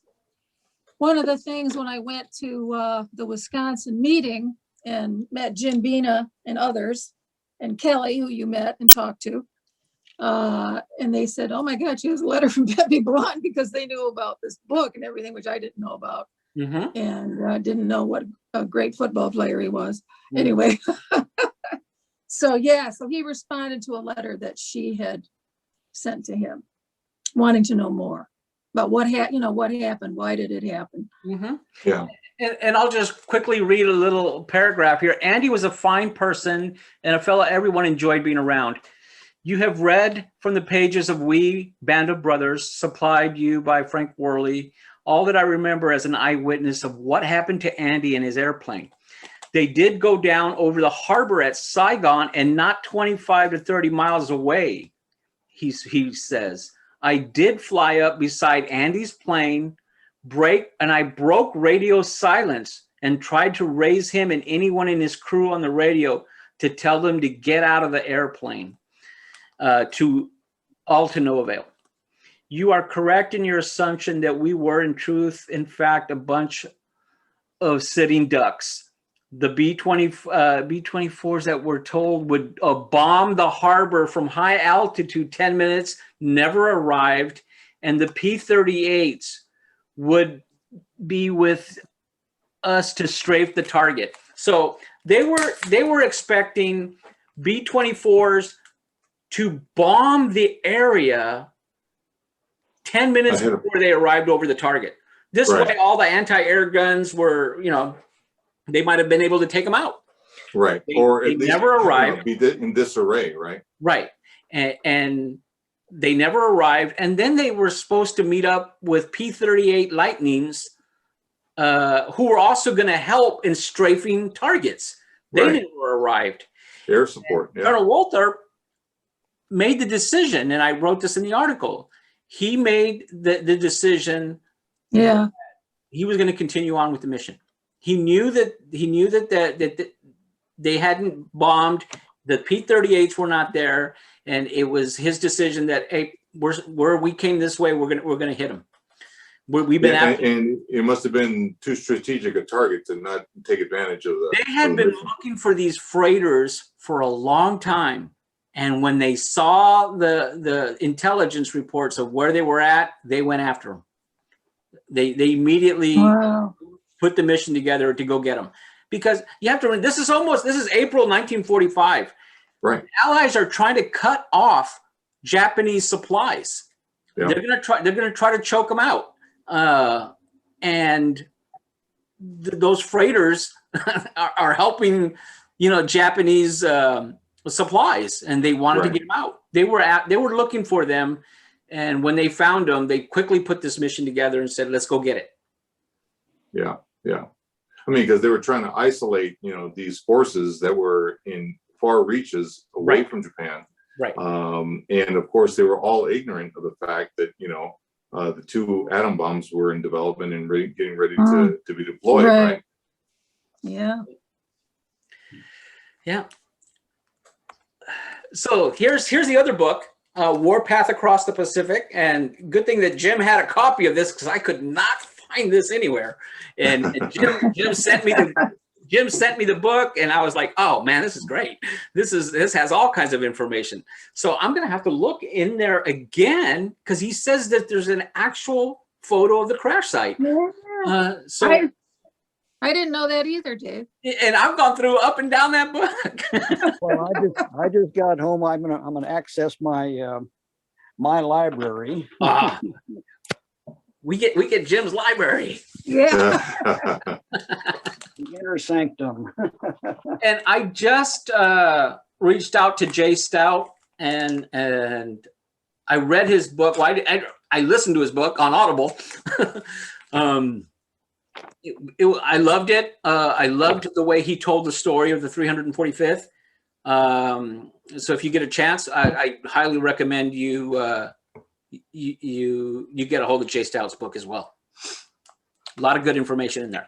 one of the things when I went to the Wisconsin meeting and met Jim Bina and others and Kelly, who you met and talked to. And they said, oh my God, she has a letter from Pepe Blount, because they knew about this book and everything, which I didn't know about. Mm-hmm. And didn't know what a great football player he was. Mm-hmm. Anyway, so yeah, so he responded to a letter that she had sent to him, wanting to know more about what happened, why did it happen? Mm-hmm. Yeah. And I'll just quickly read a little paragraph here. Andy was a fine person and a fellow everyone enjoyed being around. You have read from the pages of We, Band of Brothers, supplied you by Frank Worley, all that I remember as an eyewitness of what happened to Andy and his airplane. They did go down over the harbor at Saigon and not 25 to 30 miles away, he says. I did fly up beside Andy's plane, I broke radio silence and tried to raise him and anyone in his crew on the radio to tell them to get out of the airplane, to no avail. You are correct in your assumption that we were in truth, in fact, a bunch of sitting ducks. The B-24s that were told would bomb the harbor from high altitude 10 minutes never arrived, and the P-38s would be with us to strafe the target. So they were expecting B-24s to bomb the area 10 minutes Ahead of- before they arrived over the target. This Right. way, all the anti-air guns were, you know, they might have been able to take them out. Right. They- Or they at least never arrived. be in disarray, right? Right. And they never arrived. And then they were supposed to meet up with P-38 Lightnings, who were also going to help in strafing targets. They Right. never arrived. Air support. Yeah. Colonel Walther made the decision, and I wrote this in the article. He made the decision Yeah. he was going to continue on with the mission. He knew that they hadn't bombed. The P-38s were not there, and it was his decision that, hey, we came this way, we're gonna hit them. We've been Yeah, after. and it must have been too strategic a target to not take advantage of the. They had of the been mission. looking for these freighters for a long time, and when they saw the intelligence reports of where they were at, they went after them. They immediately Wow. put the mission together to go get them, because you have to remember, this is April 1945. Right. The Allies are trying to cut off Japanese supplies. Yeah. They're gonna try to choke them out, and those freighters are helping, you know, Japanese supplies, and they wanted to Right. get them out. They were looking for them, and when they found them, they quickly put this mission together and said, "Let's go get it." Yeah. Yeah. I mean, because they were trying to isolate, you know, these forces that were in far reaches away Right. from Japan. Right. And of course, they were all ignorant of the fact that, you know, the two atom bombs were in development and getting ready to be deployed. Right. Right. Yeah. Yeah. So here's the other book, Warpath Across the Pacific, and good thing that Jim had a copy of this, because I could not find this anywhere. And Jim sent me the book, and I was like, oh man, this is great. This has all kinds of information. So I'm gonna have to look in there again, because he says that there's an actual photo of the crash site. Yeah. So I didn't know that either, Dave. and I've gone through up and down that book. Well, I just got home. I'm gonna access my my library. We get Jim's library. Yeah. The inner sanctum. And I just reached out to Jay Stout, and I read his book. Well, I listened to his book on Audible. I loved it. I loved the way he told the story of the 345th. So if you get a chance, I highly recommend you get a hold of Jay Stout's book as well. A lot of good information in there.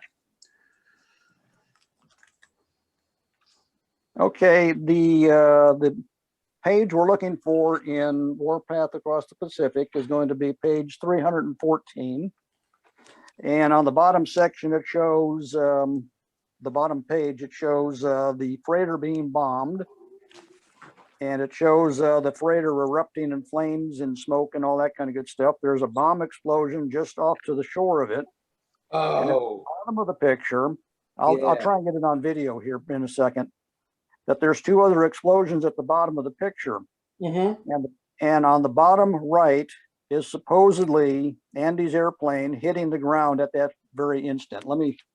Okay, the page we're looking for in Warpath Across the Pacific is going to be page 314. And on the bottom section, it shows the bottom page. It shows the freighter being bombed, and it shows the freighter erupting in flames and smoke and all that kind of good stuff. There's a bomb explosion just off to the shore of it. Oh, Bottom of the picture. I'll Yeah. try and get it on video here in a second. That there's two other explosions at the bottom of the picture, and on the bottom right is supposedly Andy's airplane hitting the ground at that very instant.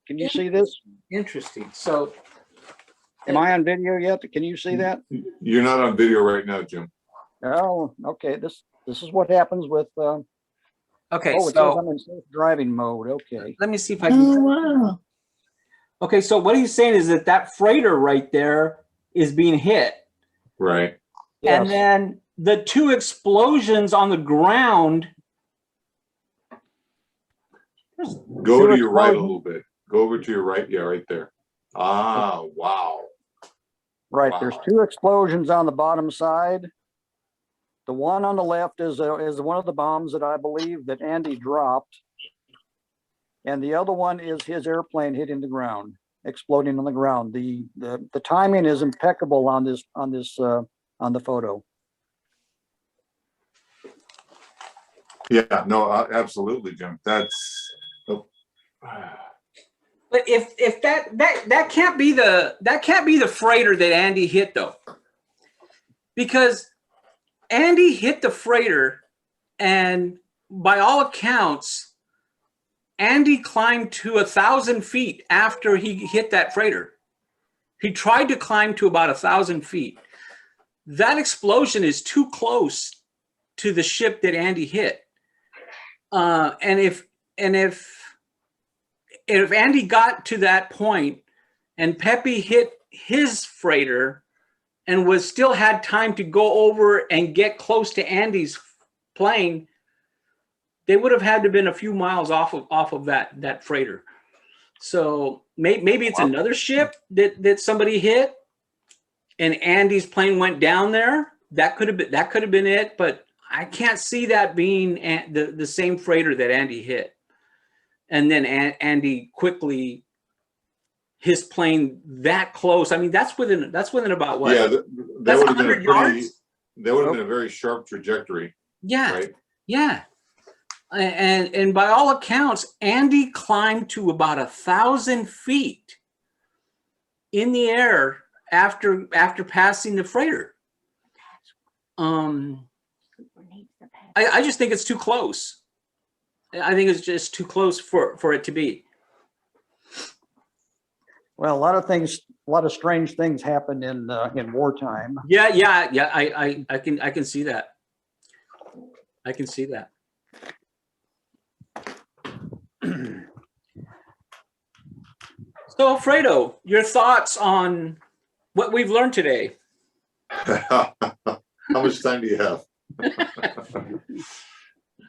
Can you see this? interesting. So, Am I on video yet? Can you see that? You're not on video right now, Jim. Oh, okay. This is what happens with. okay, It says so I'm in safe driving mode. Okay. let me see if I Oh, can. wow. Okay, so what he's saying is that freighter right there is being hit. Right. And Yes. then the two explosions on the ground. Go Two to your right a explosions. little bit. Go over to your right. Yeah, right there. Ah, wow. Right. Wow. There's two explosions on the bottom side. The one on the left is one of the bombs that I believe that Andy dropped. And the other one is his airplane hitting the ground, exploding on the ground. The timing is impeccable on the photo. Yeah, no, absolutely, Jim. That's. Oh. But if that can't be the freighter that Andy hit though. because Andy hit the freighter, and by all accounts, Andy climbed to 1,000 feet after he hit that freighter. He tried to climb to about 1,000 feet. That explosion is too close to the ship that Andy hit. And if Andy got to that point and Pepe hit his freighter and was still had time to go over and get close to Andy's plane, they would have had to been a few miles off of that freighter. So maybe it's another ship that somebody hit, and Andy's plane went down there. That could have been it, but I can't see that being the same freighter that Andy hit. And then Andy quickly, his plane that close. I mean, that's within about what? Yeah, that would have been a 100 yards. That would have been a very sharp trajectory. Yeah, right? yeah. And by all accounts, Andy climbed to about 1,000 feet in the air after passing the freighter. I just think it's too close. I think it's just too close for it to be. Well, a lot of strange things happen in wartime. Yeah. I can see that. I can see that. So, Alfredo, your thoughts on what we've learned today? How much time do you have?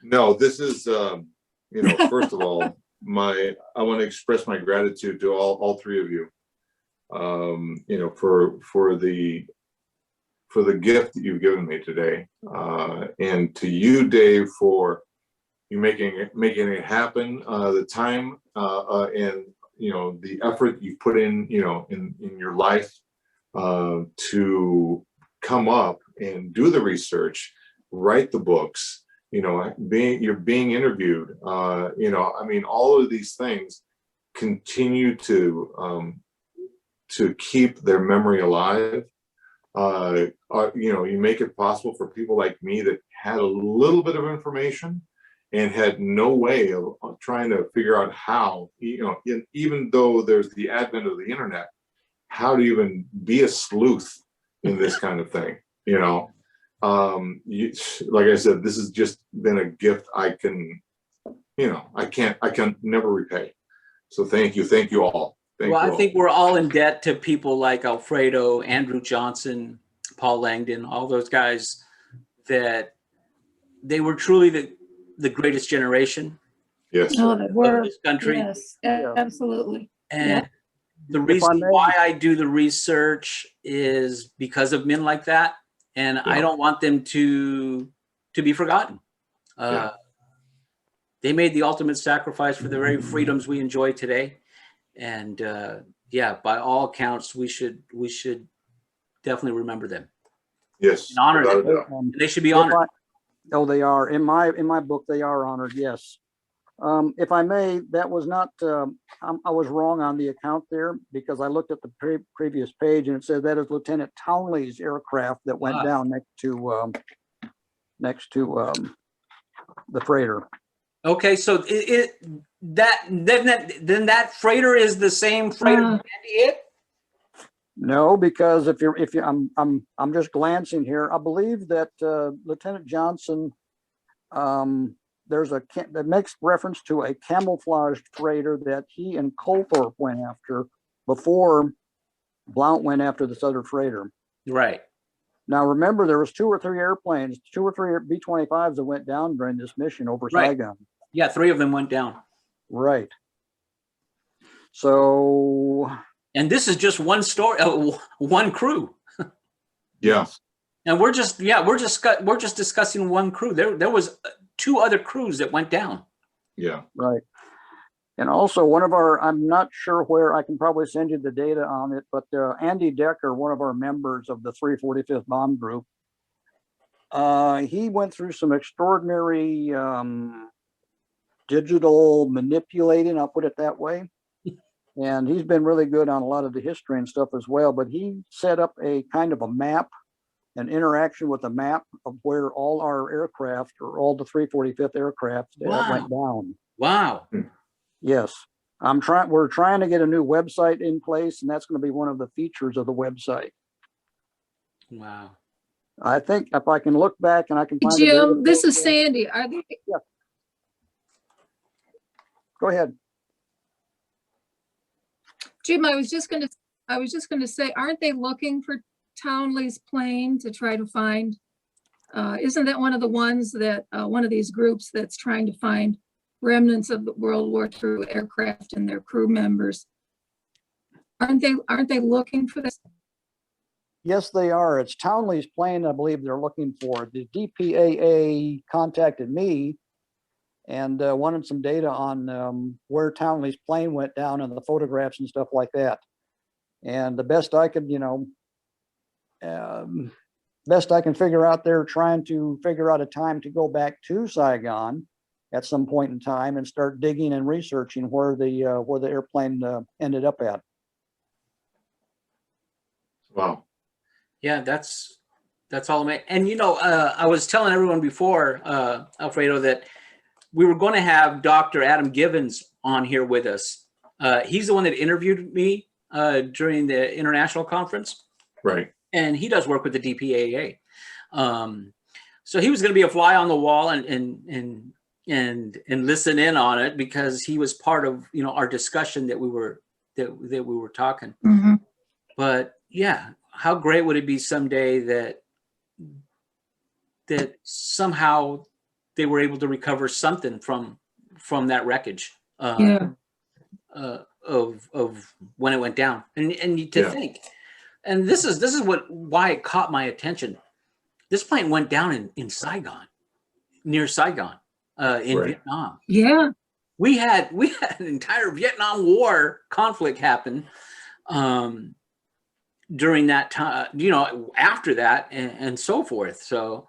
No, this is, first of all, I want to express my gratitude to all three of you, for the gift that you've given me today, and to you, Dave, for you making it happen, the time, and the effort you put in your life, to come up and do the research, write the books, you're being interviewed, all of these things continue to keep their memory alive. You make it possible for people like me that had a little bit of information and had no way of trying to figure out how, even though there's the advent of the internet, how to even be a sleuth in this kind of thing, like I said, this has just been a gift I can never repay. So thank you all. I think we're all in debt to people like Alfredo, Andrew Johnson, Paul Langdon, all those guys, that they were truly the greatest generation. Yes. Oh, they were. Of this country. Yes, absolutely. And the reason why I do the research is because of men like that. And I don't want them to be forgotten. They made the ultimate sacrifice for the very freedoms we enjoy today. And by all accounts, we should definitely remember them. Yes. And honor them. They should be honored. They are. In my book, they are honored. Yes. If I may, that was not, I was wrong on the account there, because I looked at the previous page and it said that is Lieutenant Townley's aircraft that went down next to the freighter. Okay, so then that freighter is the same freighter that Andy hit? No, because if you I'm just glancing here. I believe that Lieutenant Johnson, that makes reference to a camouflaged freighter that he and Colthorpe went after before Blount went after this other freighter. Right. Now remember, there was 2 or 3 airplanes, 2 or 3 B-25s that went down during this mission over Saigon. Yeah, 3 of them went down. Right. So. And this is just one story, one crew. Yeah. And we're just discussing one crew. There was 2 other crews that went down. Yeah. Right. And also one of our, I'm not sure where, I can probably send you the data on it, but Andy Decker, one of our members of the 345th Bomb Group, he went through some extraordinary digital manipulating, I'll put it that way. And he's been really good on a lot of the history and stuff as well, but he set up a kind of a map an interaction with a map of where all our aircraft or all the 345th aircraft went down. Wow. Yes. We're trying to get a new website in place, and that's going to be one of the features of the website. Wow. I think if I can look back and I can find Jim, this is Sandy. Are they? Yeah. Go ahead. Jim, I was just gonna say, aren't they looking for Townley's plane to try to find? Isn't that one of the ones that one of these groups that's trying to find remnants of the World War II aircraft and their crew members? Aren't they looking for this? Yes, they are. It's Townley's plane, I believe they're looking for. The DPAA contacted me and wanted some data on where Townley's plane went down and the photographs and stuff like that. And the best I could, best I can figure out, they're trying to figure out a time to go back to Saigon at some point in time and start digging and researching where the airplane ended up at. Wow. Yeah, that's all amazing. And I was telling everyone before, Alfredo, that we were going to have Dr. Adam Givens on here with us. He's the one that interviewed me during the international conference. Right. And he does work with the DPAA. So he was going to be a fly on the wall and listen in on it, because he was part of our discussion that we were talking. Mm-hmm. But yeah, how great would it be someday that somehow they were able to recover something from that wreckage of when it went down, and to think, and this is why it caught my attention. This plane went down in Saigon, near Saigon, in Vietnam. Yeah, we had an entire Vietnam War conflict happen during that time, after that and so forth. So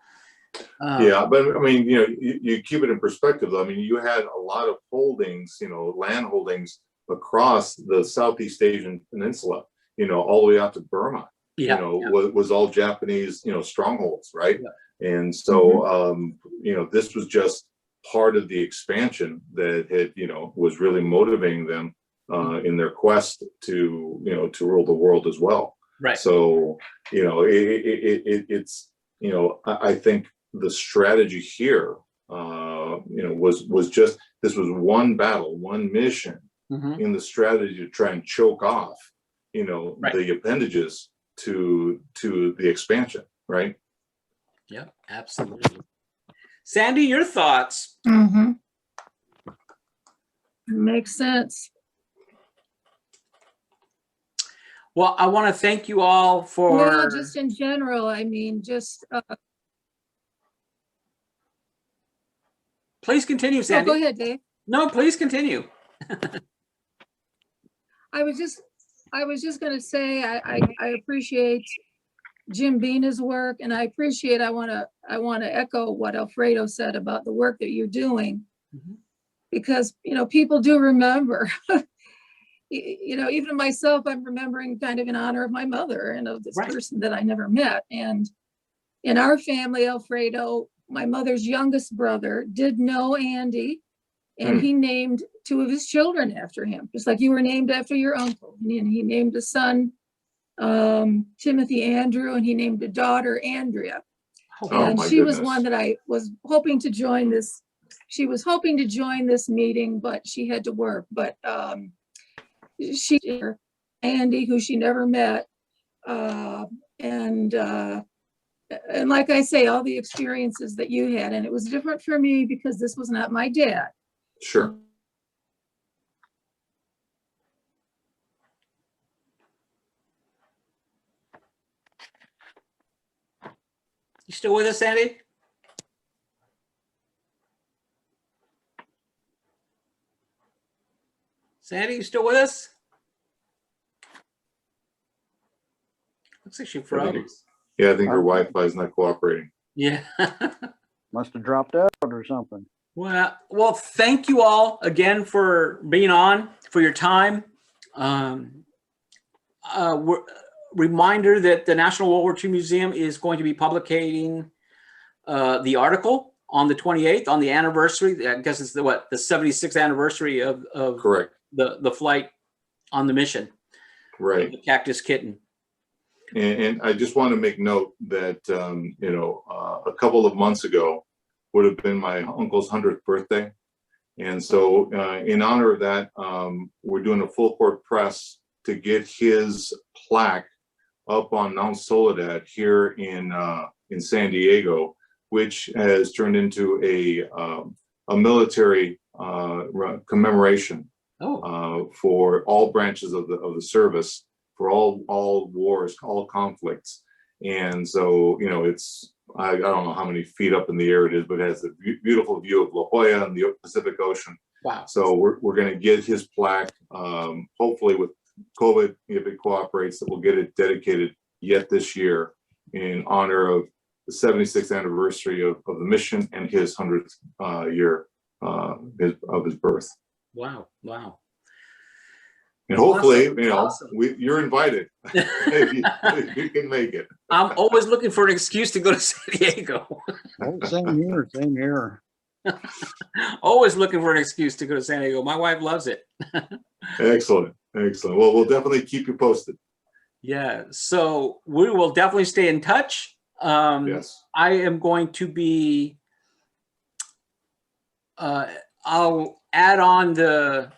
yeah, but I mean, you keep it in perspective though. I mean, you had a lot of holdings, land holdings across the Southeast Asian peninsula, all the way out to Burma. Was all Japanese, strongholds, right? Yeah. And so this was just part of the expansion that had, was really motivating them in their quest to rule the world as well. Right. So, it's, I think the strategy here, was just, this was one battle, one mission in the strategy to try and choke off, the appendages to the expansion, right? Yeah, absolutely. Sandy, your thoughts? Mm-hmm. Makes sense. Well, I want to thank you all for... Well, just in general, I mean, just... Please continue, Sandy. Oh, go ahead, Dave. No, please continue. I was just going to say, I appreciate Jim Bina's work, and I want to echo what Alfredo said about the work that you're doing, because, people do remember. Even myself, I'm remembering kind of in honor of my mother and of this person that I never met. And in our family, Alfredo, my mother's youngest brother, did know Andy, and he named 2 of his children after him, just like you were named after your uncle. And he named a son, Timothy Andrew, and he named a daughter Andrea. And she was one that I was hoping to join this. She was hoping to join this meeting, but she had to work. But Andy, who she never met, and like I say, all the experiences that you had, and it was different for me because this was not my dad. Sure. You still with us, Sandy? Sandy, you still with us? Looks like she froze. Yeah, I think her Wi-Fi is not cooperating. Yeah. Must have dropped out or something. Well, thank you all again for being on, for your time. reminder that the National World War II Museum is going to be publicating the article on the 28th, on the anniversary. I guess it's the 76th anniversary of Correct. the flight on the mission, Right. the Cactus Kitten. And I just want to make note that, a couple of months ago would have been my uncle's 100th birthday. And so in honor of that, we're doing a full court press to get his plaque up on Mount Soledad here in San Diego, which has turned into a military commemoration for all branches of the service, for all wars, all conflicts. And so, it's, I don't know how many feet up in the air it is, but it has a beautiful view of La Jolla and the Pacific Ocean. Wow. So we're going to get his plaque, hopefully with COVID, if it cooperates, that we'll get it dedicated yet this year in honor of the 76th anniversary of the mission and his 100th year of his birth. Wow. Wow. And hopefully, Awesome. you're invited if you can make it. I'm always looking for an excuse to go to San Diego. Oh, same here, same here. Always looking for an excuse to go to San Diego. My wife loves it. Excellent. Excellent. Well, we'll definitely keep you posted. Yeah. So we will definitely stay in touch. Yes. I am going to be, I'll add on the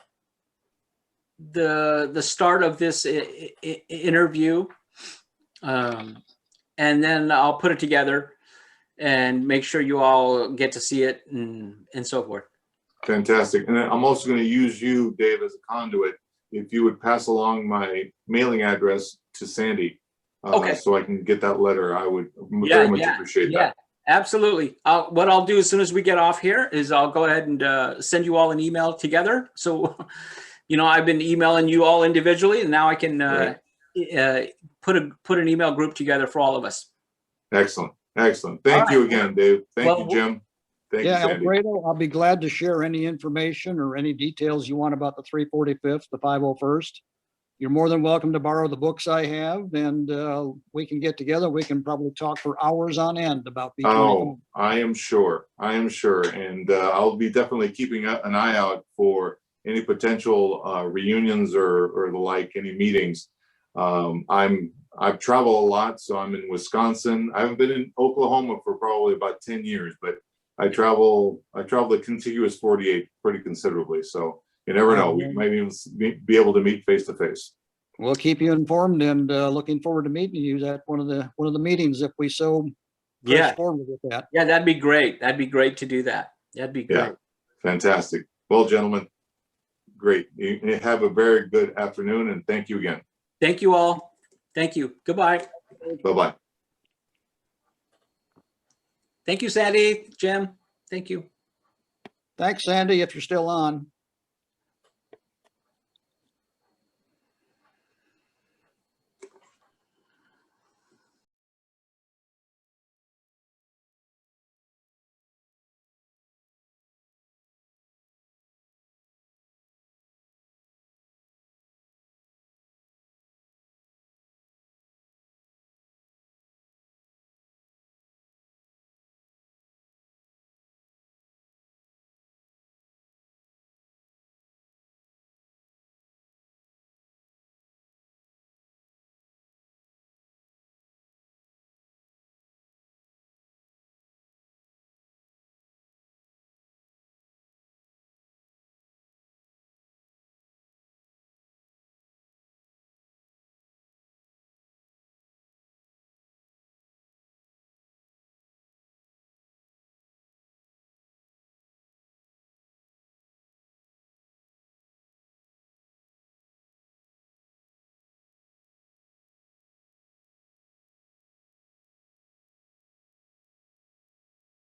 start of this interview, and then I'll put it together and make sure you all get to see it and so forth. Fantastic. And I'm also going to use you, Dave, as a conduit. If you would pass along my mailing address to Sandy, Okay. so I can get that letter, I would very much appreciate that. Absolutely. What I'll do as soon as we get off here is I'll go ahead and send you all an email together. So, I've been emailing you all individually, and now I can put an email group together for all of us. Excellent. Excellent. Thank you again, Dave. Thank you, Jim. Thank you, Yeah, Sandy. Alfredo, I'll be glad to share any information or any details you want about the 345th, the 501st. You're more than welcome to borrow the books I have, and we can get together. We can probably talk for hours on end about B-25. Oh, I am sure. And I'll be definitely keeping an eye out for any potential reunions or the like, any meetings. I've traveled a lot, so I'm in Wisconsin. I haven't been in Oklahoma for probably about 10 years, but I travel the contiguous 48 pretty considerably. So you never know. We might even be able to meet face to face. We'll keep you informed, and looking forward to meeting you at one of the meetings if we so press forward with that. Yeah, that'd be great. That'd be great to do that. That'd be great. Yeah, fantastic. Well, gentlemen, great. You have a very good afternoon, and thank you again. Thank you all. Thank you. Goodbye. Bye-bye. Thank you, Sandy, Jim. Thank you. Thanks, Sandy, if you're still on.